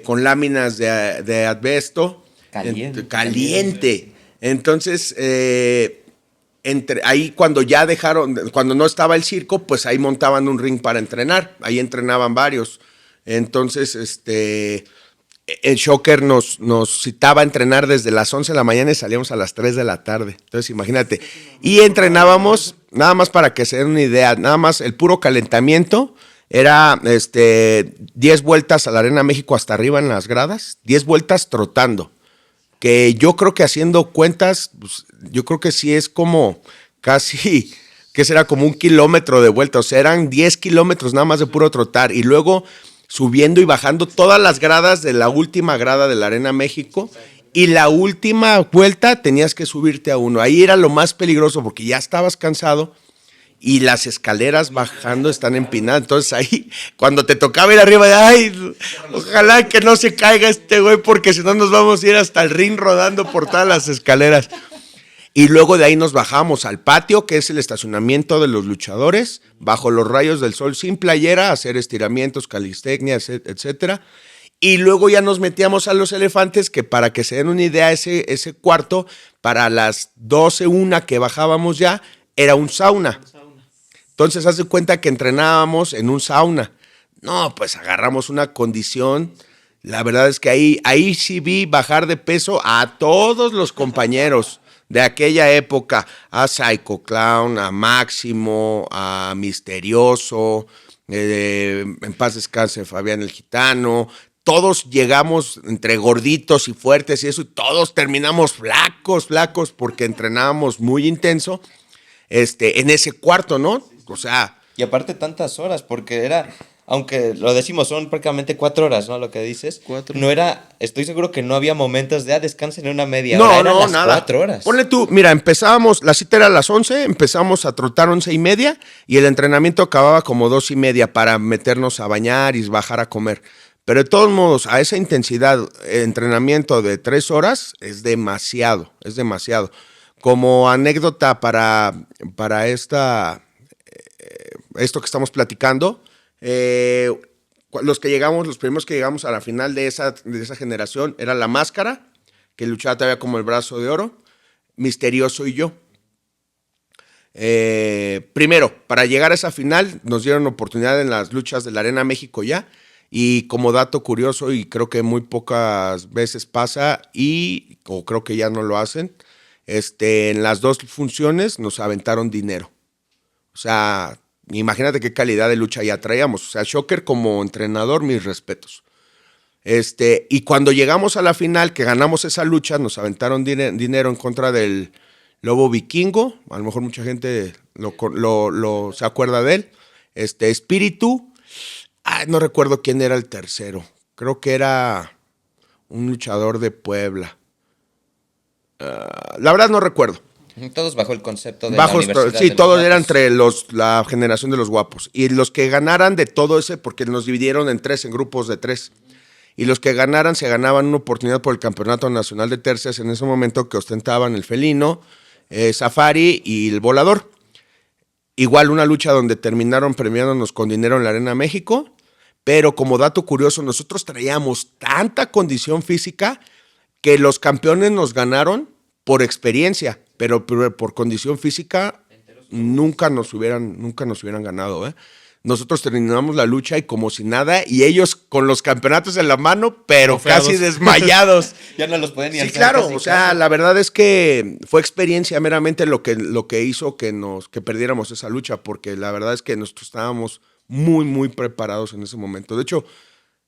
con láminas de asbesto. Caliente. Entonces, ahí cuando ya cuando no estaba el circo, pues ahí montaban un ring para entrenar. Ahí entrenaban varios. Entonces, el Shocker nos citaba a entrenar desde las 11 de la mañana y salíamos a las 3 de la tarde. Entonces, imagínate. Y entrenábamos, nada más para que se den una idea, nada más el puro calentamiento era 10 vueltas a la Arena México hasta arriba en las gradas, 10 vueltas trotando. Que yo creo que haciendo cuentas, pues, yo creo que sí es como casi, que será como 1 kilómetro de vuelta. O sea, eran 10 kilómetros nada más de puro trotar. Y luego subiendo y bajando todas las gradas de la última grada de la Arena México, y la última vuelta tenías que subirte a uno. Ahí era lo más peligroso porque ya estabas cansado y las escaleras bajando están empinadas. Entonces ahí, cuando te tocaba ir arriba, ay, ojalá que no se caiga este güey porque si no nos vamos a ir hasta el ring rodando por todas las escaleras. Y luego de ahí nos bajamos al patio, que es el estacionamiento de los luchadores, bajo los rayos del sol, sin playera, a hacer estiramientos, calistecnia, etcétera. Y luego ya nos metíamos a Los Elefantes, que para que se den una idea, ese cuarto, para las 12:01 que bajábamos ya, era un sauna. Entonces, haz de cuenta que entrenábamos en un sauna. No, pues agarramos una condición. La verdad es que ahí sí vi bajar de peso a todos los compañeros de aquella época, a Psycho Clown, a Máximo, a Misterioso, en paz descanse Fabián el Gitano. Todos llegamos entre gorditos y fuertes y eso, y todos terminamos flacos, porque entrenábamos muy intenso en ese cuarto, ¿no? O sea... Y aparte tantas horas, porque era, aunque lo decimos, son prácticamente 4 horas, ¿no? Lo que dices. 4. No era, estoy seguro que no había momentos de descansen en una media hora. Eran las nada. 4 horas. Ponle tú, mira, empezábamos, la cita era a las 11, empezamos a trotar 11:30 y el entrenamiento acababa como 2:30 para meternos a bañar y bajar a comer. Pero de todos modos, a esa intensidad, entrenamiento de 3 horas es demasiado. Como anécdota para esto que estamos platicando, los primeros que llegamos a la final de esa generación era La Máscara, que luchaba todavía como el Brazo de Oro, Misterioso y yo. Primero, para llegar a esa final nos dieron oportunidad en las luchas de la Arena México ya, y como dato curioso, y creo que muy pocas veces pasa, o creo que ya no lo hacen, en las 2 funciones nos aventaron dinero. O sea, imagínate qué calidad de lucha ya traíamos. O sea, Shocker como entrenador, mis respetos. Y cuando llegamos a la final, que ganamos esa lucha, nos aventaron dinero en contra del Lobo Vikingo. A lo mejor mucha gente se acuerda de él. Espíritu. No recuerdo quién era el tercero. Creo que era un luchador de Puebla. La verdad no recuerdo. Todos bajo el concepto de la universidad. Sí, de todos los eran guapos. entre la generación de los guapos. Y los que ganaran de todo ese, porque nos dividieron en grupos de 3. Y los que ganaran se ganaban una oportunidad por el Campeonato Nacional de Tercias en ese momento, que ostentaban el Felino, Safari y el Volador. Igual una lucha donde terminaron premiándonos con dinero en la Arena México. Pero como dato curioso, nosotros traíamos tanta condición física que los campeones nos ganaron por experiencia, pero por condición física nunca nos hubieran ganado, ¿eh? Nosotros terminamos la lucha y como si nada, y ellos con los campeonatos en la mano, pero Ofeados. casi desmayados. Ya no los pueden ni Sí, alzar claro, casi, o sea, casi. la verdad es que fue experiencia meramente lo que hizo que perdiéramos esa lucha, porque la verdad es que nosotros estábamos muy preparados en ese momento. De hecho,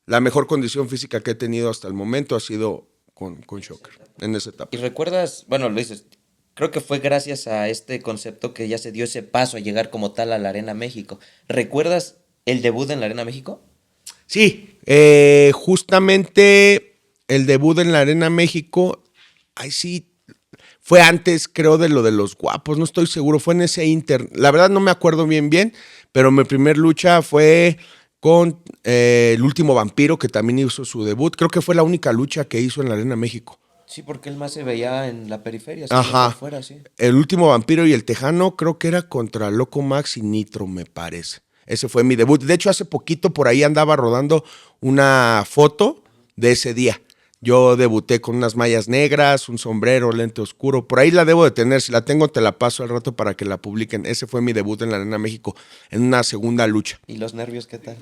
la mejor condición física que he tenido hasta el momento ha sido con Shocker, en esa etapa. Y recuerdas, bueno, lo dices, creo que fue gracias a este concepto que ya se dio ese paso a llegar como tal a la Arena México. ¿Recuerdas el debut en la Arena México? Sí, justamente el debut en la Arena México, ahí sí, fue antes, creo, de lo de los guapos, no estoy seguro, fue en ese Inter. La verdad no me acuerdo bien, pero mi primer lucha fue con el último vampiro, que también hizo su debut. Creo que fue la única lucha que hizo en la Arena México. Sí, porque él más se veía en la periferia, se veía Ajá. por fuera, sí. El último vampiro y el tejano, creo que era contra Loco Max y Nitro, me parece. Ese fue mi debut. De hecho, hace poquito por ahí andaba rodando una foto de ese día. Yo debuté con unas mallas negras, un sombrero, lente oscuro. Por ahí la debo de tener. Si la tengo, te la paso al rato para que la publiquen. Ese fue mi debut en la Arena México, en una segunda lucha. ¿Y los nervios qué tal?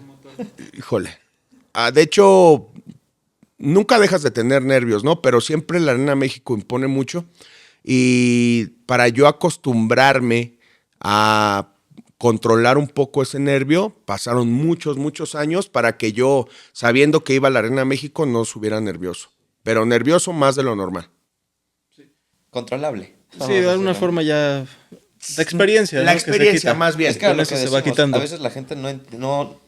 Híjole. De hecho, nunca dejas de tener nervios, ¿no? Pero siempre la Arena México impone mucho. Y para yo acostumbrarme a controlar un poco ese nervio, pasaron muchos años para que yo, sabiendo que iba a la Arena México, no estuviera nervioso. Pero nervioso más de lo normal. Controlable. Sí, de alguna forma ya de experiencia. La ¿no? Que se experiencia, quita. más bien. Es que a Con lo eso que se va decimos, quitando. a veces la gente no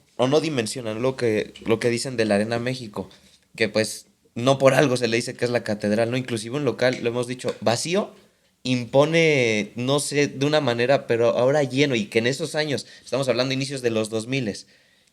dimensionan lo que dicen de la Arena México, que pues no por algo se le dice que es la catedral, ¿no? Inclusive un local, lo hemos dicho, vacío, impone, no sé, de una manera, pero ahora lleno, y que en esos años, estamos hablando inicios de los 2000,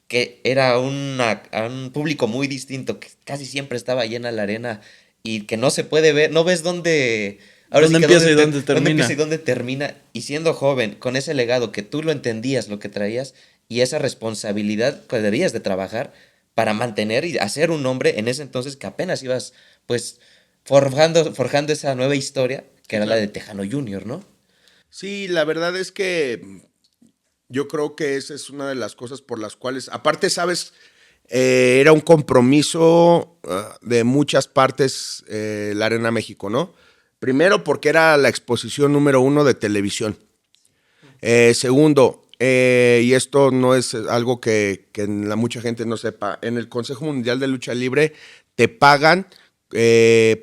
que era a un público muy distinto, que casi siempre estaba llena la arena y que no se puede ver, no ves dónde... Ahora ¿Dónde sí que empieza y dónde termina? empieza y dónde termina. Y siendo joven, con ese legado que tú lo entendías, lo que traías, y esa responsabilidad que debías de trabajar para mantener y hacer un nombre en ese entonces que apenas ibas, pues, forjando esa nueva historia, que era la de Tejano Junior, ¿no? Sí, la verdad es que yo creo que esa es una de las cosas por las cuales, aparte, sabes, era un compromiso de muchas partes la Arena México, ¿no? Primero, porque era la exposición número 1 de televisión. Segundo, y esto no es algo que mucha gente no sepa, en el Consejo Mundial de Lucha Libre te pagan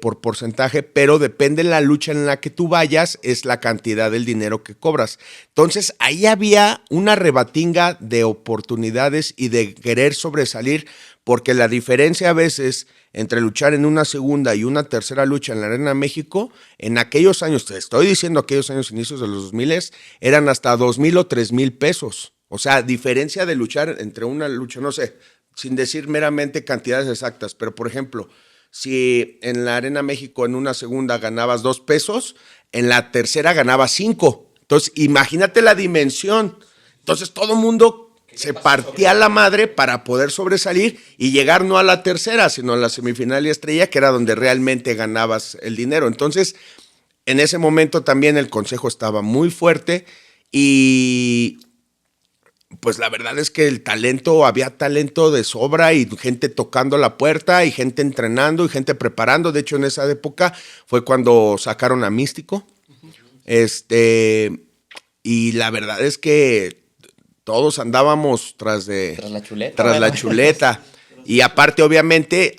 por porcentaje, pero depende de la lucha en la que tú vayas, es la cantidad del dinero que cobras. Entonces, ahí había una rebatinga de oportunidades y de querer sobresalir, porque la diferencia a veces entre luchar en una segunda y una tercera lucha en la Arena México, en aquellos años, te estoy diciendo aquellos años inicios de los 2000, eran hasta 2,000 o 3,000 pesos. O sea, diferencia de luchar entre una lucha, no sé, sin decir meramente cantidades exactas, pero por ejemplo, si en la Arena México en una segunda ganabas 2 pesos, en la tercera ganabas 5. Entonces, imagínate la dimensión. Entonces, todo el mundo se partía la madre para poder sobresalir y llegar no a la tercera, sino a la semifinal y estrella, que era donde realmente ganabas el dinero. Entonces, en ese momento también el consejo estaba muy fuerte y pues la verdad es que había talento de sobra y gente tocando la puerta y gente entrenando y gente preparando. De hecho, en esa época fue cuando sacaron a Místico. Y la verdad es que todos andábamos tras la chuleta. Tras la chuleta. Y aparte, obviamente,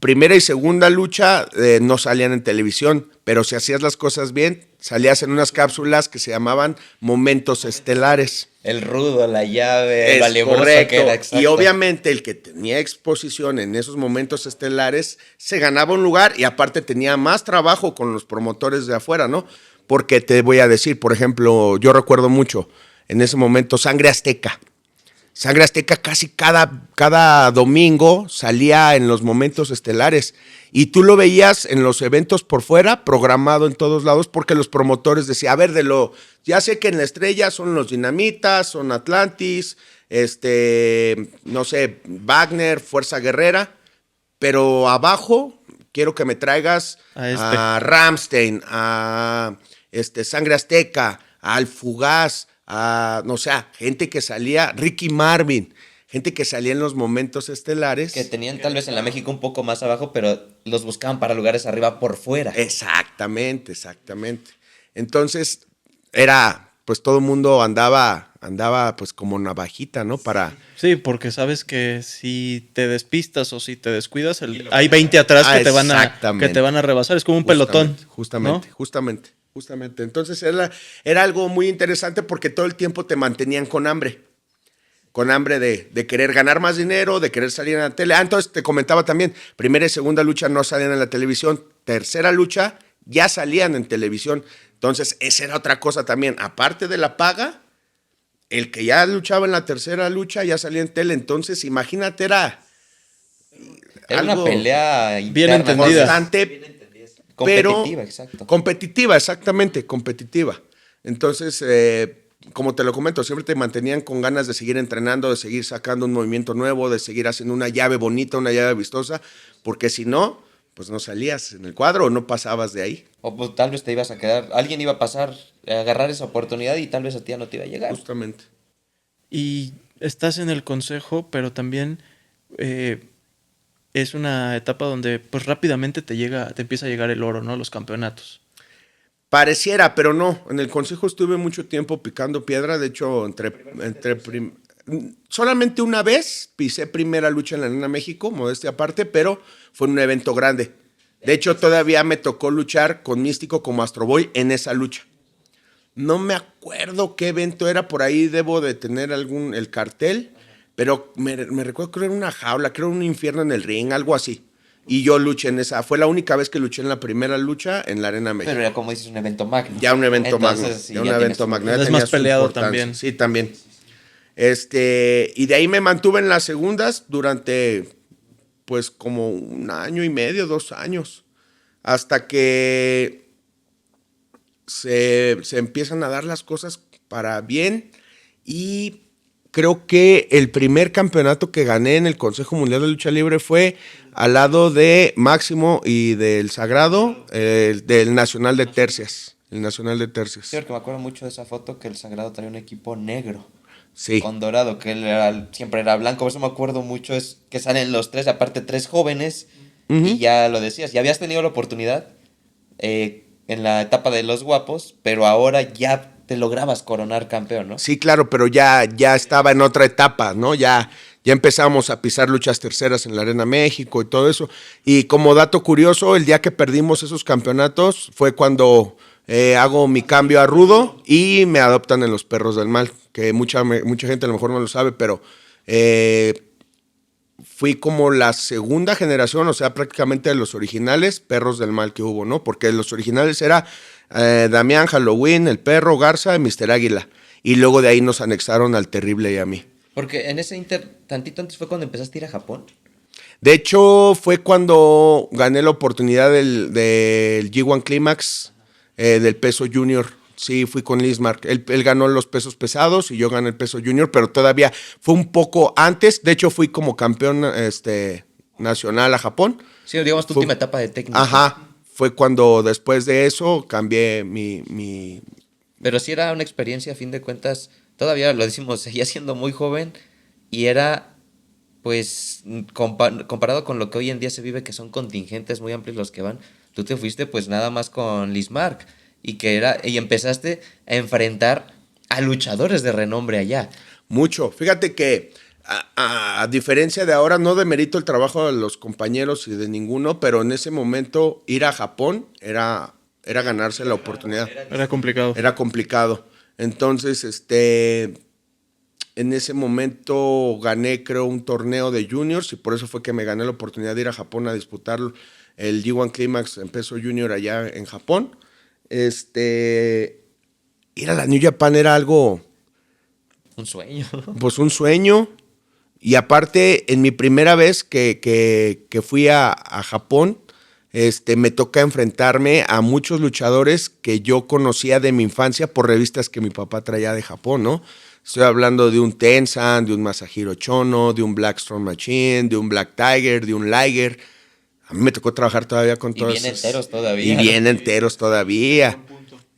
primera y segunda lucha no salían en televisión, pero si hacías las cosas bien, salías en unas cápsulas que se llamaban momentos estelares. El rudo, la llave, el Es valioso correcto. que era, exacto. Y obviamente el que tenía exposición en esos momentos estelares se ganaba un lugar y aparte tenía más trabajo con los promotores de afuera, ¿no? Porque te voy a decir, por ejemplo, yo recuerdo mucho en ese momento Sangre Azteca. Sangre Azteca casi cada domingo salía en los momentos estelares y tú lo veías en los eventos por fuera, programado en todos lados, porque los promotores decían, a ver, ya sé que en la estrella son los Dinamitas, son Atlantis, no sé, Wagner, Fuerza Guerrera, pero abajo, quiero que me traigas A a Rammstein, a Sangre Azteca, a Al Fugaz, a, no sé, gente que salía, Ricky Marvin, gente que salía en los momentos estelares. Que tenían tal vez en la México un poco más abajo, pero los buscaban para lugares arriba por fuera. Exactamente. Entonces, pues todo el mundo andaba pues como navajita, ¿no? Para... Sí, porque sabes que si te despistas o si te descuidas, hay 20 atrás que te van a rebasar. Es como un pelotón. Justamente. Entonces era algo muy interesante porque todo el tiempo te mantenían con hambre. Con hambre de querer ganar más dinero, de querer salir en la tele. Entonces te comentaba también, primera y segunda lucha no salían en la televisión. Tercera lucha ya salían en televisión. Entonces esa era otra cosa también. Aparte de la paga, el que ya luchaba en la tercera lucha ya salía en tele. Entonces imagínate, era una pelea bien entendida. Constante, competitiva, pero exacto. Competitiva. Entonces, como te lo comento, siempre te mantenían con ganas de seguir entrenando, de seguir sacando un movimiento nuevo, de seguir haciendo una llave bonita, una llave vistosa, porque si no, pues no salías en el cuadro o no pasabas de ahí. O pues tal vez te ibas a quedar, alguien iba a pasar, a agarrar esa oportunidad y tal vez a ti ya no te iba a llegar. Justamente. Y estás en el consejo, pero también es una etapa donde pues rápidamente te empieza a llegar el oro, ¿no? Los campeonatos. Pareciera, pero no. En el consejo estuve mucho tiempo picando piedra. De hecho, solamente una vez pisé primera lucha en la Arena México, modestia aparte, pero fue en un evento grande. De hecho, todavía me tocó luchar con Místico como Astro Boy en esa lucha. No me acuerdo qué evento era, por ahí debo de tener el cartel, pero me recuerdo que era una jaula, creo un infierno en el ring, algo así. Y yo luché en esa, fue la única vez que luché en la primera lucha en la Arena México. Pero era como dices, un evento magno. Ya un evento magno. Sí, ya un evento magno. Es más peleado también. Sí, también. Y de ahí me mantuve en las segundas durante, pues, como 1 año y medio, 2 años. Hasta que se empiezan a dar las cosas para bien. Y creo que el primer campeonato que gané en el Consejo Mundial de Lucha Libre fue al lado de Máximo y del Sagrado, del Nacional de Tercias. El Nacional de Tercias. Sí, porque me acuerdo mucho de esa foto que el Sagrado traía un equipo negro. Sí. Con dorado, que él siempre era blanco. Por eso me acuerdo mucho, es que salen los 3, aparte 3 jóvenes. Uh-huh. Y ya lo decías, ya habías tenido la oportunidad en la etapa de los guapos, pero ahora ya te lograbas coronar campeón, ¿no? Sí, claro, pero ya estaba en otra etapa, ¿no? Ya empezamos a pisar luchas terceras en la Arena México y todo eso. Y como dato curioso, el día que perdimos esos campeonatos fue cuando hago mi cambio a Rudo y me adoptan en los Perros del Mal, que mucha gente a lo mejor no lo sabe, pero fui como la segunda generación, o sea, prácticamente de los originales Perros del Mal que hubo, ¿no? Porque los originales era Damián, Halloween, El Perro, Garza y Mr. Águila. Y luego de ahí nos anexaron al Terrible y a mí. Porque en ese tantito antes fue cuando empezaste a ir a Japón. De hecho, fue cuando gané la oportunidad del G1 Climax del peso junior. Sí, fui con Lismark. Él ganó los pesos pesados y yo gané el peso junior, pero todavía fue un poco antes. De hecho, fui como campeón nacional a Japón. Sí, digamos tu última etapa de técnico. Ajá. Fue cuando después de eso cambié mi... Pero sí era una experiencia, a fin de cuentas, todavía lo decimos, seguía siendo muy joven y era, pues, comparado con lo que hoy en día se vive, que son contingentes muy amplios los que van, tú te fuiste pues nada más con Lismark y empezaste a enfrentar a luchadores de renombre allá. Mucho. Fíjate que a diferencia de ahora, no demerito el trabajo de los compañeros y de ninguno, pero en ese momento ir a Japón era ganarse la oportunidad. Era complicado. Era complicado. Entonces, en ese momento gané, creo, un torneo de juniors y por eso fue que me gané la oportunidad de ir a Japón a disputar el G1 Climax en peso junior allá en Japón. Ir a la New Japan era algo... Un sueño. Pues un sueño. Y aparte, en mi primera vez que fui a Japón, me toca enfrentarme a muchos luchadores que yo conocía de mi infancia por revistas que mi papá traía de Japón, ¿no? Estoy hablando de un Tenzan, de un Masahiro Chono, de un Black Strong Machine, de un Black Tiger, de un Liger. A mí me tocó trabajar todavía con Y todos bien esos- enteros todavía. Y bien enteros todavía.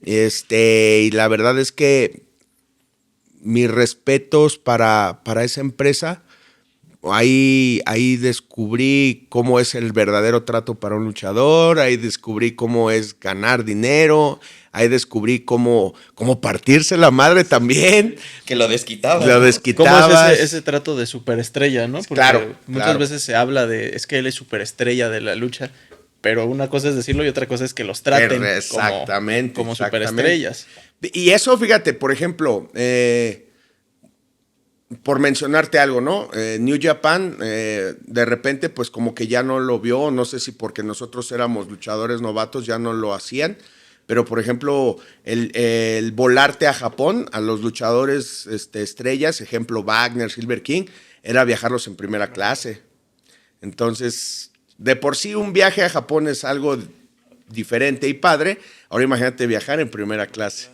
Y la verdad es que mis respetos para esa empresa. Ahí descubrí cómo es el verdadero trato para un luchador, ahí descubrí cómo es ganar dinero, ahí descubrí cómo partirse la madre también. Que lo desquitaba. Lo ¿no? desquitabas. ¿Cómo es ese trato de superestrella, no? Porque Claro, muchas claro. veces se habla es que él es superestrella de la lucha, pero una cosa es decirlo y otra cosa es que los traten Exactamente, como exactamente. superestrellas. Y eso, fíjate, por ejemplo, por mencionarte algo, ¿no? New Japan, de repente, pues como que ya no lo vio, no sé si porque nosotros éramos luchadores novatos, ya no lo hacían, pero por ejemplo, el volarte a Japón, a los luchadores estrellas, ejemplo Wagner, Silver King, era viajarlos en primera clase. Entonces, de por sí un viaje a Japón es algo diferente y padre, ahora imagínate viajar en primera clase.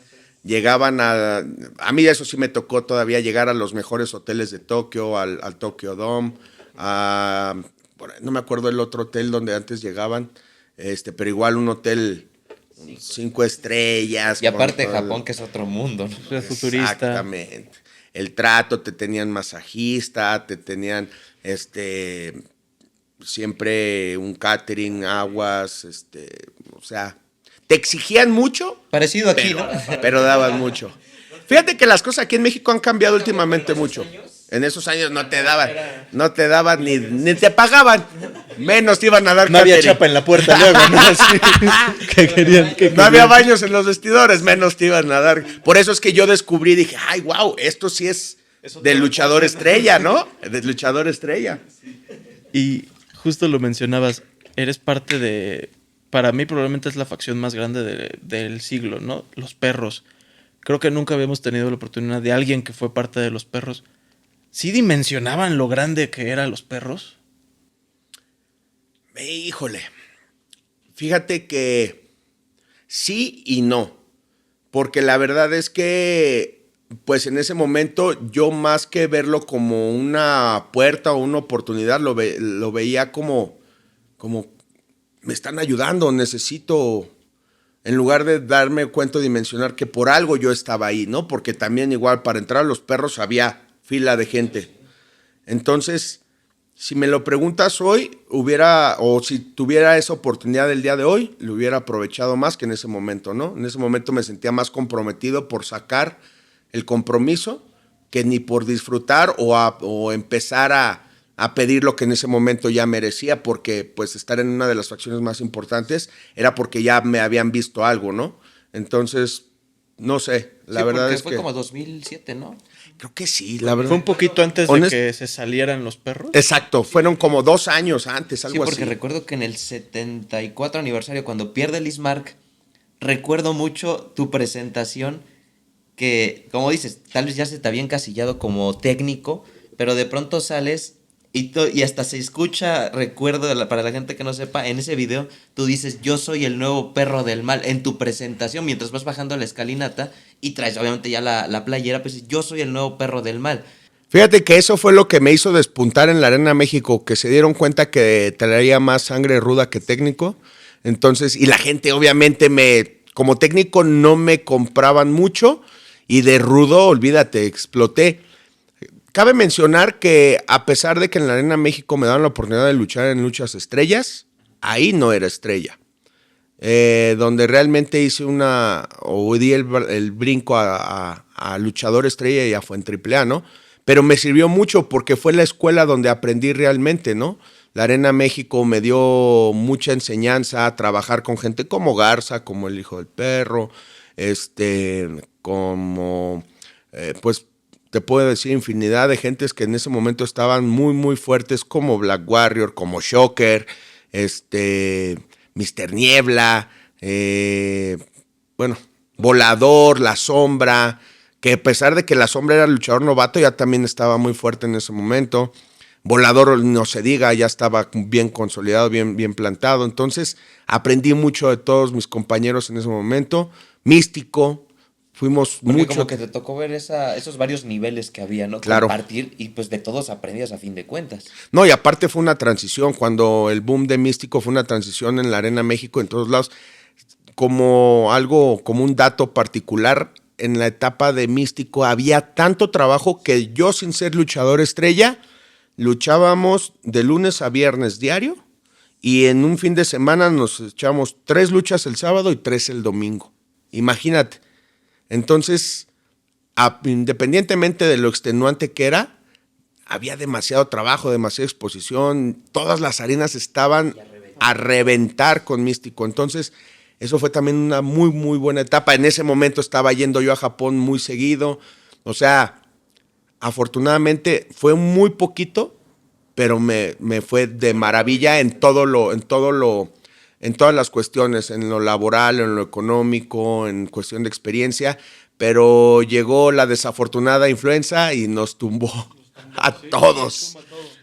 Llegaban a mí eso sí me tocó todavía llegar a los mejores hoteles de Tokio, al Tokyo Dome, no me acuerdo el otro hotel donde antes llegaban, pero igual un hotel 5 estrellas. Y aparte Japón, que es otro mundo, ¿no? Es futurista. Exactamente. El trato, te tenían masajista, te tenían siempre un catering, aguas, o sea, te exigían mucho. Parecido aquí, ¿no? Pero daban mucho. Fíjate que las cosas aquí en México han cambiado últimamente mucho. En esos años no te daban ni te pagaban. Menos te iban a dar No había catering. chapa en la puerta luego, ¿no? Así, que querían, que No había querían. baños en los vestidores, menos te iban a dar. Por eso es que yo descubrí, dije, ay, wow, esto sí es de luchador estrella, ¿no? De luchador estrella. Y justo lo mencionabas, eres parte de, para mí probablemente es la facción más grande del siglo, ¿no? Los perros. Creo que nunca habíamos tenido la oportunidad de alguien que fue parte de los perros. ¿Sí dimensionaban lo grande que eran los perros? Híjole, fíjate que sí y no, porque la verdad es que, pues en ese momento yo más que verlo como una puerta o una oportunidad, lo veía como me están ayudando, necesito, en lugar de darme cuenta de dimensionar que por algo yo estaba ahí, ¿no? Porque también igual para entrar a los perros había fila de gente. Entonces, si me lo preguntas hoy, o si tuviera esa oportunidad el día de hoy, lo hubiera aprovechado más que en ese momento, ¿no? En ese momento me sentía más comprometido por sacar el compromiso que ni por disfrutar o empezar a pedir lo que en ese momento ya merecía, porque pues estar en una de las facciones más importantes era porque ya me habían visto algo, ¿no? Entonces, no sé, la verdad es fue que... como 2007, ¿no? Creo que sí, la verdad. Fue un poquito antes de que se salieran los perros. Exacto, fueron como 2 años antes, algo Sí, porque así. recuerdo que en el 74 aniversario, cuando pierde el Ismark, recuerdo mucho tu presentación, que, como dices, tal vez ya se te había encasillado como técnico, pero de pronto sales y hasta se escucha, recuerdo, para la gente que no sepa, en ese video tú dices, yo soy el nuevo perro del mal, en tu presentación, mientras vas bajando la escalinata y traes obviamente ya la playera, pues yo soy el nuevo perro del mal. Fíjate que eso fue lo que me hizo despuntar en la Arena México, que se dieron cuenta que traía más sangre ruda que técnico. Entonces, y la gente obviamente como técnico no me compraban mucho y de rudo, olvídate, exploté. Cabe mencionar que a pesar de que en la Arena México me daban la oportunidad de luchar en luchas estrellas, ahí no era estrella. Donde realmente hice di el brinco a luchador estrella ya fue en AAA, ¿no? Pero me sirvió mucho porque fue la escuela donde aprendí realmente, ¿no? La Arena México me dio mucha enseñanza a trabajar con gente como Garza, como el Hijo del Perro, pues te puedo decir infinidad de gentes que en ese momento estaban muy, muy fuertes, como Black Warrior, como Shocker, Mr. Niebla, Volador, La Sombra, que a pesar de que La Sombra era luchador novato, ya también estaba muy fuerte en ese momento. Volador, no se diga, ya estaba bien consolidado, bien plantado. Entonces, aprendí mucho de todos mis compañeros en ese momento. Místico, fuimos Porque mucho. como que te tocó ver esos varios niveles que había, ¿no? Claro. Compartir y pues de todos aprendías a fin de cuentas. No, y aparte fue una transición, cuando el boom de Místico fue una transición en la Arena México, en todos lados, como algo, como un dato particular, en la etapa de Místico había tanto trabajo que yo, sin ser luchador estrella, luchábamos de lunes a viernes diario, y en un fin de semana nos echamos 3 luchas el sábado y 3 el domingo. Imagínate. Entonces, independientemente de lo extenuante que era, había demasiado trabajo, demasiada exposición, todas las arenas estaban a reventar con Místico. Entonces, eso fue también una muy, muy buena etapa. En ese momento estaba yendo yo a Japón muy seguido. O sea, afortunadamente fue muy poquito, pero me fue de maravilla en todas las cuestiones, en lo laboral, en lo económico, en cuestión de experiencia. Pero llegó la desafortunada influenza y nos tumbó a todos.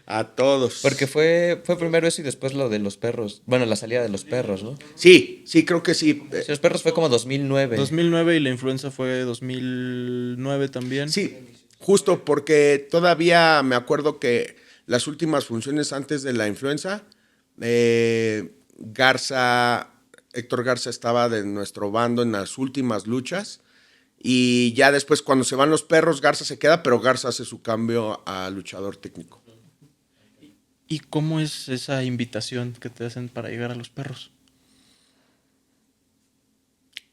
A todos. Porque fue primero eso y después lo de los perros. Bueno, la salida de los perros, ¿no? Sí, creo que sí. Sí, los perros fue como 2009. 2009 y la influenza fue 2009 también. Sí, justo porque todavía me acuerdo que las últimas funciones antes de la influenza, Héctor Garza estaba de nuestro bando en las últimas luchas, y ya después cuando se van los perros, Garza se queda, pero Garza hace su cambio a luchador técnico. ¿Y cómo es esa invitación que te hacen para llegar a los perros?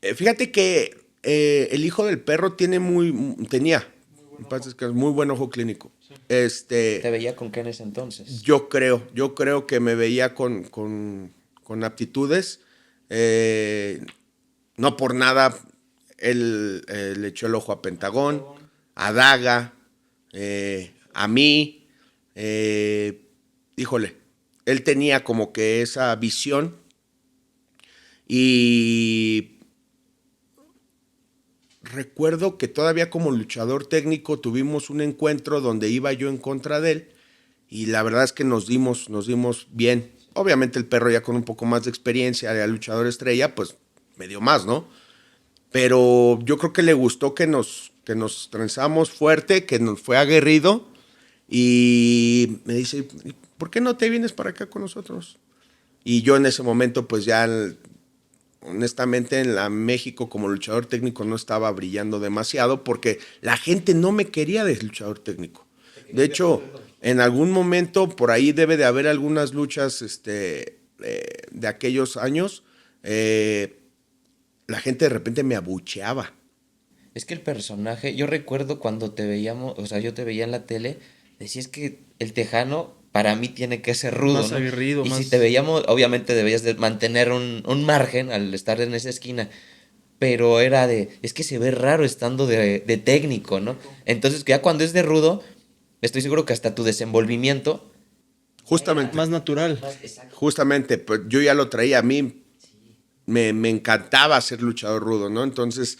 Fíjate que el hijo del perro tenía muy buen ojo clínico. ¿Te veía con qué en ese entonces? Yo creo que me veía con aptitudes. No por nada él le echó el ojo a Pentagón, a Daga, a mí. Híjole, él tenía como que esa visión, y recuerdo que todavía como luchador técnico tuvimos un encuentro donde iba yo en contra de él, y la verdad es que nos dimos bien. Obviamente el perro ya con un poco más de experiencia, era luchador estrella, pues me dio más, ¿no? Pero yo creo que le gustó que nos trenzamos fuerte, que nos fue aguerrido, y me dice, ¿por qué no te vienes para acá con nosotros? Y yo en ese momento, pues ya, honestamente, en la México como luchador técnico no estaba brillando demasiado, porque la gente no me quería de luchador técnico. De hecho, en algún momento, por ahí debe de haber algunas luchas de aquellos años, la gente de repente me abucheaba. Es que el personaje, yo recuerdo cuando te veíamos, o sea, yo te veía en la tele, decías que el tejano para mí tiene que ser rudo, Más ¿no? aguerrido, Y más... si te veíamos, obviamente debías de mantener un margen al estar en esa esquina, pero es que se ve raro estando de técnico, ¿no? Entonces ya cuando es de rudo, estoy seguro que hasta tu desenvolvimiento... Justamente. Más natural. Justamente, pues yo ya lo traía. A mí me encantaba ser luchador rudo, ¿no? Entonces,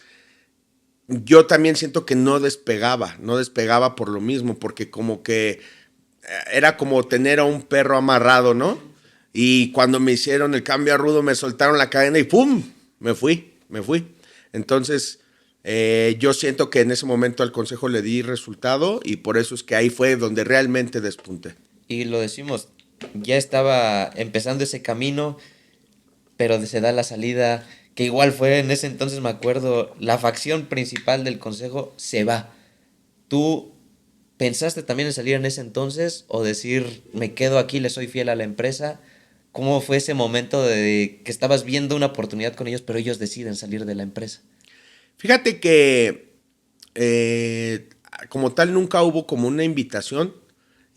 yo también siento que no despegaba por lo mismo, porque como que era como tener a un perro amarrado, ¿no? Y cuando me hicieron el cambio a rudo, me soltaron la cadena y ¡pum! Me fui. Entonces, yo siento que en ese momento al consejo le di resultado, y por eso es que ahí fue donde realmente despunté. Y lo decimos, ya estaba empezando ese camino, pero se da la salida, que igual fue en ese entonces, me acuerdo, la facción principal del consejo se va. ¿Tú pensaste también en salir en ese entonces o decir, me quedo aquí, le soy fiel a la empresa? ¿Cómo fue ese momento de que estabas viendo una oportunidad con ellos, pero ellos deciden salir de la empresa? Fíjate que como tal nunca hubo como una invitación,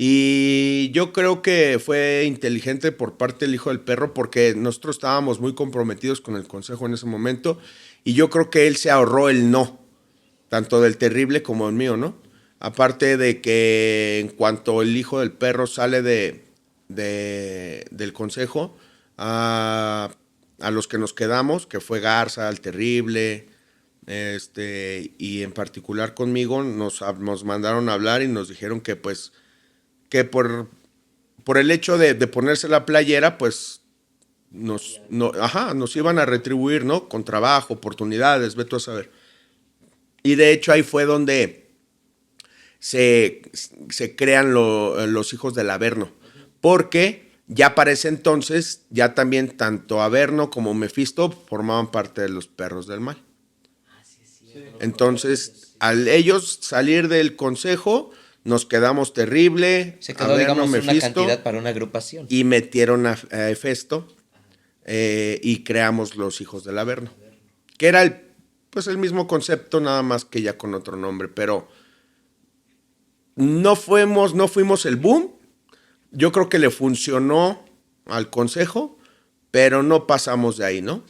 y yo creo que fue inteligente por parte del hijo del perro, porque nosotros estábamos muy comprometidos con el consejo en ese momento, y yo creo que él se ahorró el no, tanto del terrible como el mío, ¿no? Aparte de que en cuanto el hijo del perro sale del consejo, a los que nos quedamos, que fue Garza, el terrible, y en particular conmigo, nos mandaron a hablar y nos dijeron que pues que por el hecho de ponerse la playera, pues nos iban a retribuir, ¿no? Con trabajo, oportunidades, ve tú a saber. Y de hecho ahí fue donde se crean los hijos del Averno. Porque ya para ese entonces, ya también tanto Averno como Mefisto formaban parte de los perros del mal. Entonces, al ellos salir del consejo, nos quedamos terrible. Se quedó, Averno, digamos, una Mefisto, cantidad para una agrupación. y metieron a Hefesto y creamos los hijos del Averno. Que era el mismo concepto, nada más que ya con otro nombre, pero no fuimos el boom. Yo creo que le funcionó al consejo, pero no pasamos de ahí, ¿no?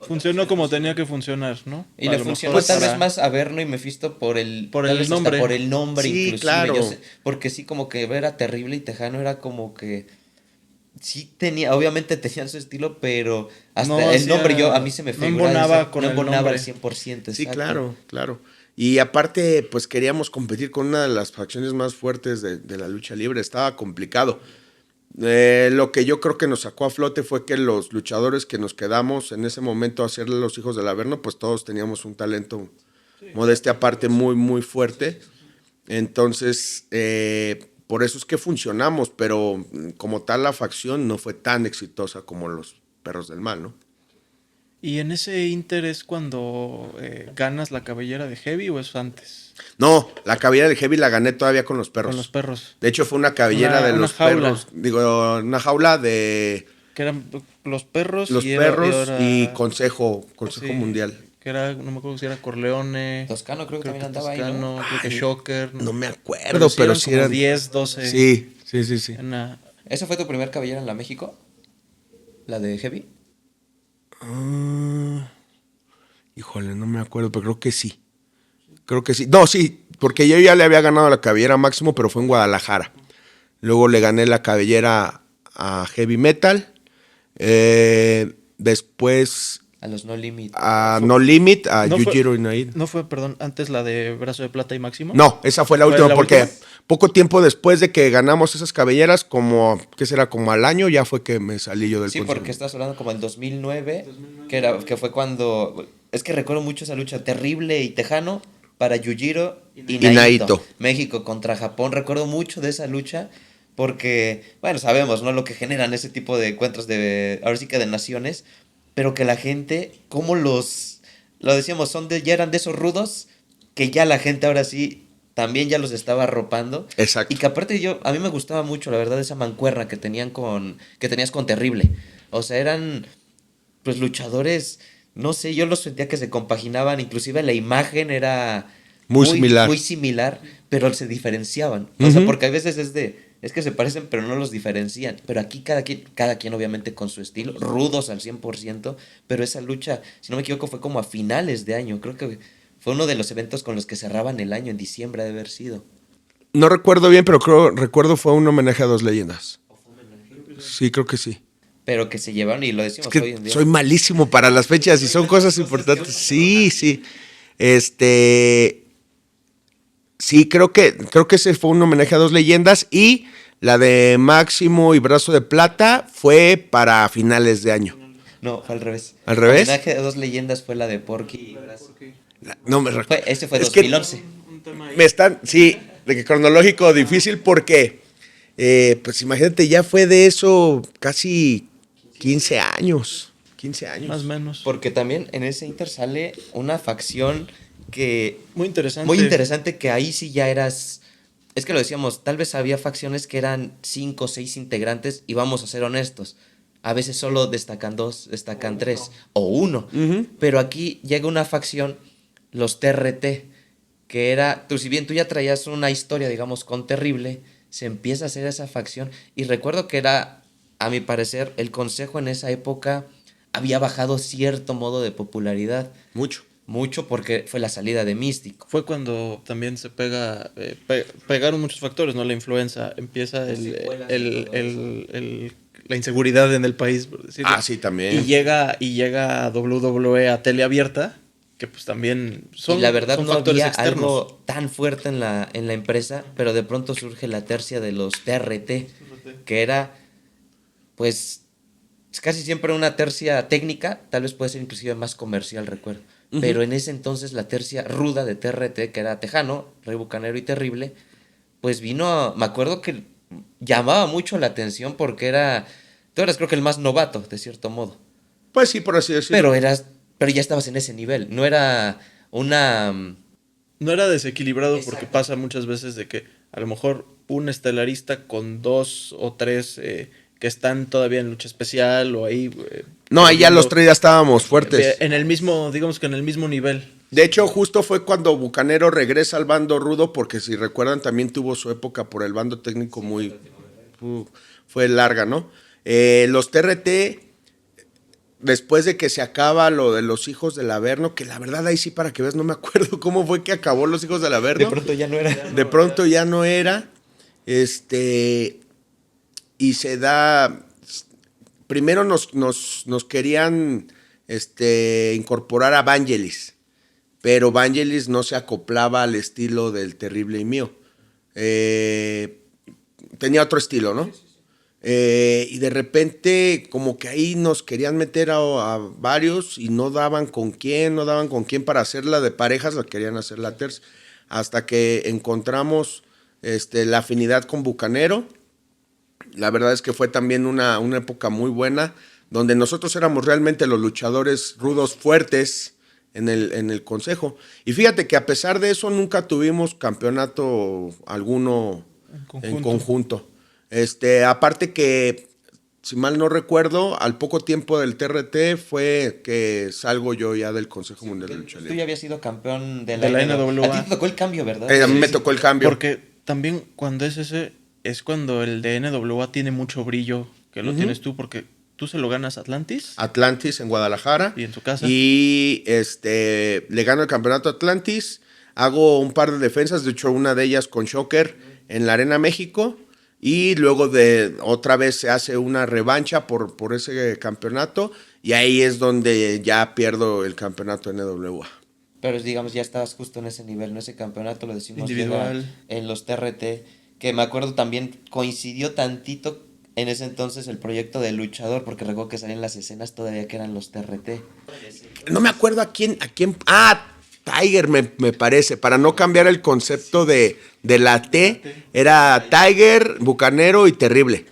Funcionó como tenía que funcionar, ¿no? Y A le lo funcionó mejor tal para- vez más a Averno y Mefisto por el Por tal el vez hasta nombre. por el nombre, Sí, inclusive. claro. Yo sé, porque sí, como que era Terrible y Tejano era como que sí tenía, obviamente tenían su estilo, pero hasta No el hacía- nombre a mí se me no figuraba embonaba con no el embonaba al nombre. 100%, Sí, exacto. claro. Y aparte, pues queríamos competir con una de las facciones más fuertes de la lucha libre. Estaba complicado. Lo que yo creo que nos sacó a flote fue que los luchadores que nos quedamos en ese momento a ser los hijos del Averno, pues todos teníamos un talento, modestia aparte, muy, muy fuerte. Entonces, por eso es que funcionamos, pero como tal la facción no fue tan exitosa como los perros del mal, ¿no? ¿Y en ese inter es cuando ganas la cabellera de Heavy o es antes? No, la cabellera del Heavy la gané todavía con los perros. Con los perros. De hecho, fue una cabellera Una de los jaula. perros. Digo, una jaula de Que eran los perros los y perros era- y Consejo sí, Mundial. Que era, no me acuerdo si era Corleone. Toscano creo que también andaba ahí, Toscano, ¿no? creo que Ay, Shocker. No me acuerdo, pero eran sí como eran 10, 12. Sí. Una- ¿Esa fue tu primer cabellera en la México? ¿La de Heavy? Ah, híjole, no me acuerdo, pero creo que sí. No, sí, porque yo ya le había ganado la cabellera a Máximo, pero fue en Guadalajara. Luego le gané la cabellera a Heavy Metal. Después A los No Limit. a No Limit, a No fue- Yujiro Inaid. No fue, perdón, antes la de Brazo de Plata y Máximo. No, esa fue la ¿Fue última, la porque última? poco tiempo después de que ganamos esas cabelleras, ¿qué será? Como al año, ya fue que me salí yo del Sí, consejo. porque estás hablando como en 2009, que fue cuando... Es que recuerdo mucho esa lucha Terrible y Tejano para Yujiro y Naito. Naito. México contra Japón. Recuerdo mucho de esa lucha porque, bueno, sabemos, ¿no? Lo que generan ese tipo de encuentros ahora sí que de naciones, pero que la gente, como lo decíamos, ya eran de esos rudos que ya la gente ahora sí también ya los estaba arropando. Exacto. Y que aparte a mí me gustaba mucho, la verdad, esa mancuerna que tenías con Terrible. O sea, eran pues luchadores, no sé, yo los sentía que se compaginaban, inclusive la imagen era Muy similar. muy similar, pero se diferenciaban. O sea, porque a veces es que se parecen, pero no los diferencian. Pero aquí cada quien obviamente con su estilo, rudos al 100%, pero esa lucha, si no me equivoco, fue como a finales de año. Creo que fue uno de los eventos con los que cerraban el año, en diciembre ha de haber sido. No recuerdo bien, pero recuerdo fue un homenaje a Dos Leyendas. Sí, creo que sí. Pero que se llevaron, y lo decimos Es que hoy en día. soy malísimo para las fechas y son cosas importantes. Sí. Sí, creo que ese fue un homenaje a Dos Leyendas, y la de Máximo y Brazo de Plata fue para finales de año. No, fue al revés. ¿Al revés? El homenaje de Dos Leyendas fue la de Porky y Brazo. No me recuerdo. Ese fue Es que 2011. sí, de que cronológico difícil porque, pues imagínate, ya fue de eso casi 15 años. 15 años. Más o menos. Porque también en ese Inter sale una facción que Muy interesante. muy interesante, que ahí sí ya eras... Es que lo decíamos, tal vez había facciones que eran 5 o 6 integrantes, y vamos a ser honestos, a veces solo destacan 2, destacan 3 o 1. Pero aquí llega una facción, los TRT, que era, si bien tú ya traías una historia, digamos, con Terrible, se empieza a hacer esa facción. Y recuerdo que era, a mi parecer, el consejo en esa época había bajado cierto modo de popularidad. Mucho porque fue la salida de Místico. Fue cuando también se pegaron muchos factores, ¿no? La influenza, empieza la inseguridad en el país, por decirlo. Ah, sí, también. Y llega WWE a teleabierta, que pues también son, y la verdad son no factores había externos. algo tan fuerte en la empresa, pero de pronto surge la tercia de los TRT, que era pues casi siempre una tercia técnica, tal vez puede ser inclusive más comercial, recuerdo. pero en ese entonces la tercia ruda de TRT, que era Tejano, Rey Bucanero y Terrible, pues me acuerdo que llamaba mucho la atención porque tú eras creo que el más novato, de cierto modo, Pues sí, por así decirlo. pero ya estabas en ese nivel, no era una... No era desequilibrado porque Exacto. pasa muchas veces de que a lo mejor un estelarista con 2 o 3 que están todavía en lucha especial o ahí No, ahí ya los 3 ya estábamos fuertes. en el mismo, digamos que en el mismo nivel. De hecho, justo fue cuando Bucanero regresa al bando rudo, porque si recuerdan también tuvo su época por el bando técnico fue larga, ¿no? Los TRT, después de que se acaba lo de los hijos del Averno, que la verdad ahí sí para que veas no me acuerdo cómo fue que acabó los hijos del Averno. De pronto ya no era. De pronto ya no era. Y se da. Primero nos querían incorporar a Vangelis, pero Vangelis no se acoplaba al estilo del Terrible y mío. Tenía otro estilo, ¿no? Y de repente como que ahí nos querían meter a varios y no daban con quién para hacerla de parejas, la querían hacer la tercia, hasta que encontramos la afinidad con Bucanero. La verdad es que fue también una época muy buena, donde nosotros éramos realmente los luchadores rudos fuertes en el consejo. Y fíjate que a pesar de eso nunca tuvimos campeonato alguno en conjunto. Aparte que, si mal no recuerdo, al poco tiempo del TRT fue que salgo yo ya del Consejo Mundial de Lucha Tú Libre. ya habías sido campeón de De la NWA. NWA. A ti te tocó el cambio, ¿verdad? A mí me tocó el cambio. Porque también cuando es ese, es cuando el de NWA tiene mucho brillo, que lo tienes tú, porque tú se lo ganas a Atlantis. Atlantis en Guadalajara. Y en tu casa. Y le gano el campeonato a Atlantis. Hago un par de defensas, de hecho una de ellas con Shocker en la Arena México. Y luego otra vez se hace una revancha por ese campeonato. Y ahí es donde ya pierdo el campeonato en NWA. Pero digamos, ya estabas justo en ese nivel, ¿no? Ese campeonato lo decimos Individual. llega en los TRT, que me acuerdo también coincidió tantito en ese entonces el proyecto de Luchador, porque recuerdo que salían las escenas todavía que eran los TRT. No me acuerdo a quién. Tiger me parece, para no cambiar el concepto de la T, era Tiger, Bucanero y Terrible.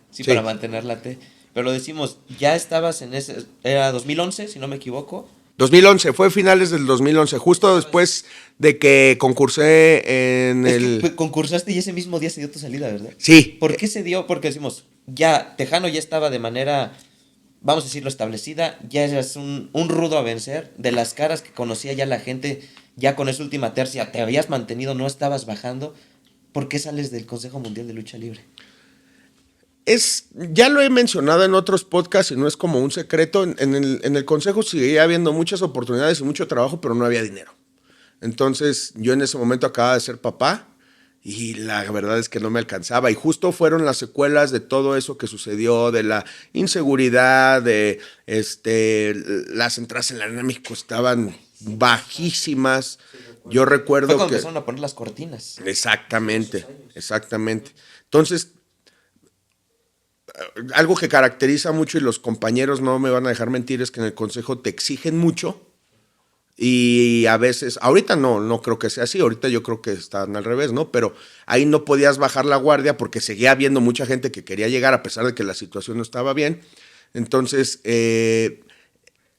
Sí, Sí. para mantener la T. Pero lo decimos, ya estabas en ese, era 2011, si no me equivoco. 2011, fue finales del 2011, justo después de que concursé en Es que concursaste y ese mismo día se dio tu salida, ¿verdad? Sí. ¿Por qué se dio? Porque decimos, ya Tejano ya estaba de manera, vamos a decirlo, establecida, ya eras un rudo a vencer, de las caras que conocía ya la gente, ya con esa última tercia, te habías mantenido, no estabas bajando. ¿Por qué sales del Consejo Mundial de Lucha Libre? Ya lo he mencionado en otros podcasts y no es como un secreto. En el consejo seguía habiendo muchas oportunidades y mucho trabajo, pero no había dinero. Entonces yo en ese momento acababa de ser papá y la verdad es que no me alcanzaba. Y justo fueron las secuelas de todo eso que sucedió, de la inseguridad, de las entradas en la Arena México estaban bajísimas. Yo recuerdo Fue cuando que empezaron a poner las cortinas. Exactamente. Entonces, algo que caracteriza mucho y los compañeros no me van a dejar mentir es que en el consejo te exigen mucho y a veces, ahorita no creo que sea así, ahorita yo creo que están al revés, ¿no? Pero ahí no podías bajar la guardia porque seguía habiendo mucha gente que quería llegar a pesar de que la situación no estaba bien. Entonces,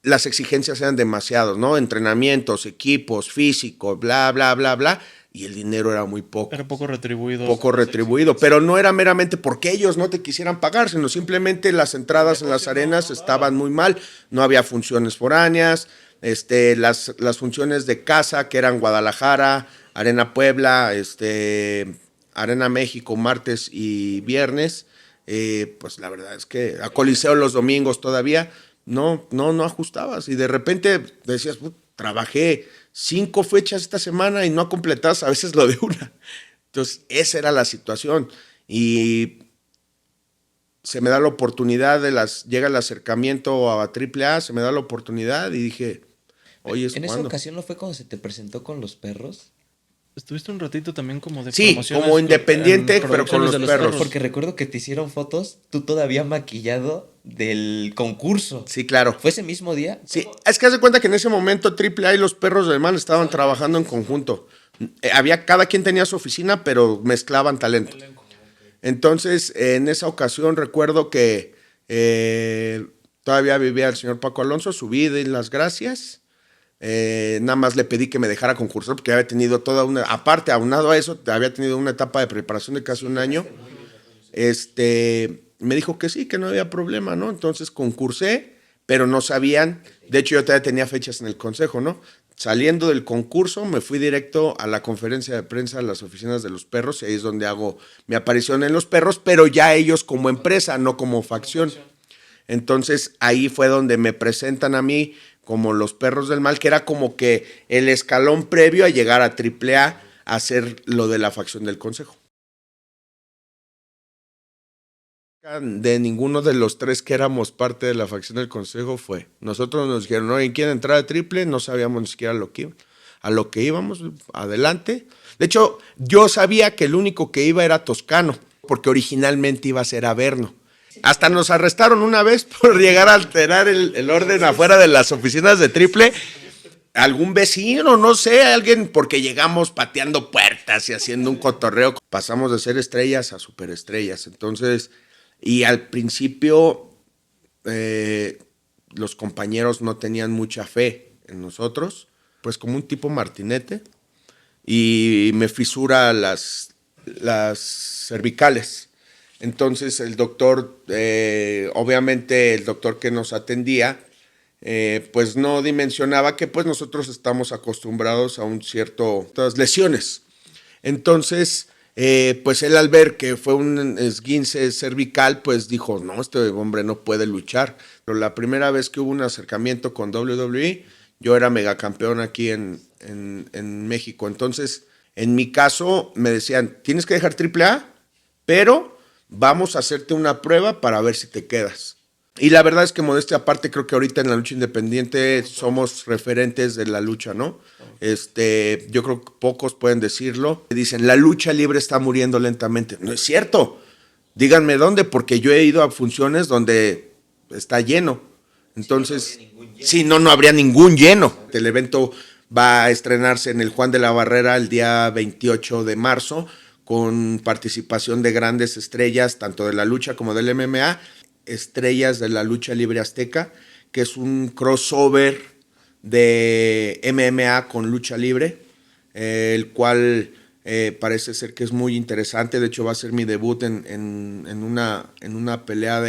las exigencias eran demasiados, ¿no? Entrenamientos, equipos, físicos, bla, bla, bla, bla. Y el dinero era muy poco. Era poco retribuido. Poco retribuido, pero no era meramente porque ellos no te quisieran pagar, sino simplemente las entradas en las arenas estaban muy mal, no había funciones foráneas, las funciones de casa, que eran Guadalajara, Arena Puebla, Arena México, martes y viernes, pues la verdad es que a Coliseo los domingos todavía, no ajustabas, y de repente decías, trabajé 5 fechas esta semana y no completas a veces lo de una. Entonces, esa era la situación. Y se me da la oportunidad llega el acercamiento a AAA, se me da la oportunidad y dije, oye, ¿En esa ¿cuándo? ocasión no fue cuando se te presentó con los perros? Estuviste un ratito también como de Sí, promociones como independiente, en pero con producciones los de perros. Porque recuerdo que te hicieron fotos, tú todavía maquillado del concurso. Sí, claro. ¿Fue ese mismo día? Sí, es que haz de cuenta que en ese momento AAA y los perros del mal estaban trabajando en conjunto. Cada quien tenía su oficina, pero mezclaban talento. Entonces, en esa ocasión recuerdo que todavía vivía el señor Paco Alonso, subí de las gracias. Nada más le pedí que me dejara concursar porque había tenido aparte, aunado a eso, había tenido una etapa de preparación de casi un año. Me dijo que sí, que no había problema, ¿no? Entonces concursé, pero no sabían, de hecho yo todavía tenía fechas en el consejo, ¿no? Saliendo del concurso me fui directo a la conferencia de prensa a las oficinas de los perros y ahí es donde hago mi aparición en los perros, pero ya ellos como empresa, no como facción. Entonces ahí fue donde me presentan a mí como los perros del mal, que era como que el escalón previo a llegar a AAA a hacer lo de la facción del consejo. De ninguno de los tres que éramos parte de la facción del consejo fue. Nosotros nos dijeron, ¿no? ¿En quién entrar a triple? No sabíamos ni siquiera a lo que íbamos, adelante. De hecho, yo sabía que el único que iba era Toscano, porque originalmente iba a ser Averno. Hasta nos arrestaron una vez por llegar a alterar el orden afuera de las oficinas de triple. Algún vecino, no sé, alguien, porque llegamos pateando puertas y haciendo un cotorreo. Pasamos de ser estrellas a superestrellas. Entonces, y al principio los compañeros no tenían mucha fe en nosotros, pues como un tipo martinete, y me fisura las cervicales. Entonces el doctor, obviamente el doctor que nos atendía, pues no dimensionaba que pues nosotros estamos acostumbrados a ciertas lesiones. Entonces, pues él al ver que fue un esguince cervical, pues dijo, no, este hombre no puede luchar. Pero la primera vez que hubo un acercamiento con WWE, yo era megacampeón aquí en México. Entonces, en mi caso, me decían, tienes que dejar AAA, pero vamos a hacerte una prueba para ver si te quedas. Y la verdad es que modestia aparte, creo que ahorita en la lucha independiente somos referentes de la lucha, ¿no? Yo creo que pocos pueden decirlo. Dicen, la lucha libre está muriendo lentamente. No es cierto. Díganme dónde, porque yo he ido a funciones donde está lleno. Entonces, si no, no habría ningún lleno. El evento va a estrenarse en el Juan de la Barrera el día 28 de marzo, con participación de grandes estrellas, tanto de la lucha como del MMA, estrellas de la lucha libre azteca, que es un crossover de MMA con lucha libre, el cual parece ser que es muy interesante. De hecho, va a ser mi debut en una pelea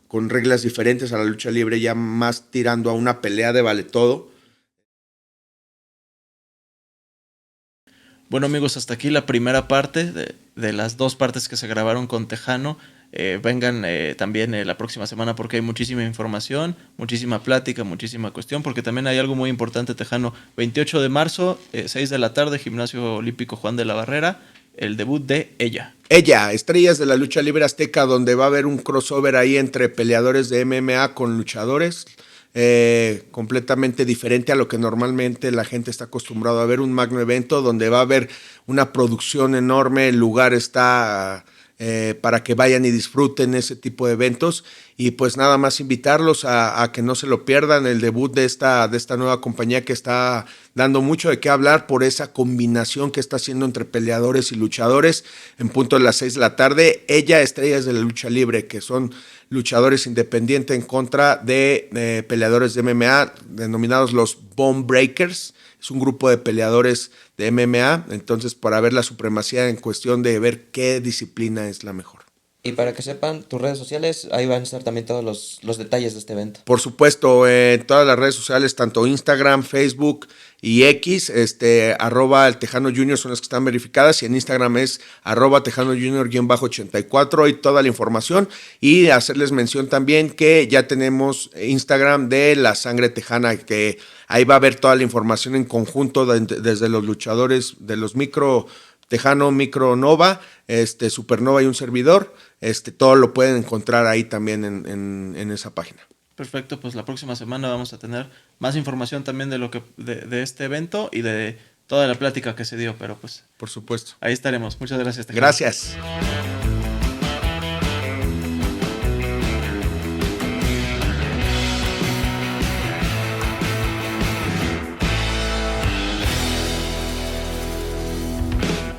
con reglas diferentes a la lucha libre, ya más tirando a una pelea de vale todo. Bueno, amigos, hasta aquí la primera parte de las dos partes que se grabaron con Tejano. Vengan también la próxima semana porque hay muchísima información, muchísima plática, muchísima cuestión, porque también hay algo muy importante, Tejano. 28 de marzo, 6 de la tarde, Gimnasio Olímpico Juan de la Barrera, el debut de Ella. Ella, estrellas de la lucha libre azteca, donde va a haber un crossover ahí entre peleadores de MMA con luchadores. Completamente diferente a lo que normalmente la gente está acostumbrado a ver, un magno evento donde va a haber una producción enorme, el lugar está para que vayan y disfruten ese tipo de eventos, y pues nada más invitarlos a que no se lo pierdan, el debut de esta nueva compañía que está dando mucho de qué hablar por esa combinación que está haciendo entre peleadores y luchadores. En punto de las 6 de la tarde, Ella, estrellas de la lucha libre, que son luchadores independientes en contra de peleadores de MMA, denominados los Bone Breakers. Es un grupo de peleadores de MMA, entonces para ver la supremacía en cuestión de ver qué disciplina es la mejor. Y para que sepan, tus redes sociales, ahí van a estar también todos los detalles de este evento. Por supuesto, en todas las redes sociales, tanto Instagram, Facebook y X, @el Tejano Junior son las que están verificadas, y en Instagram es @Tejano Junior_84, y toda la información. Y hacerles mención también que ya tenemos Instagram de La Sangre Tejana, que ahí va a haber toda la información en conjunto desde los luchadores de los Micro Tejano, Micro Nova, Supernova y un servidor. Todo lo pueden encontrar ahí también en esa página. Perfecto, pues la próxima semana vamos a tener más información también de este evento y de toda la plática que se dio, pero pues Por supuesto. ahí estaremos. Muchas gracias. Tejada. Gracias.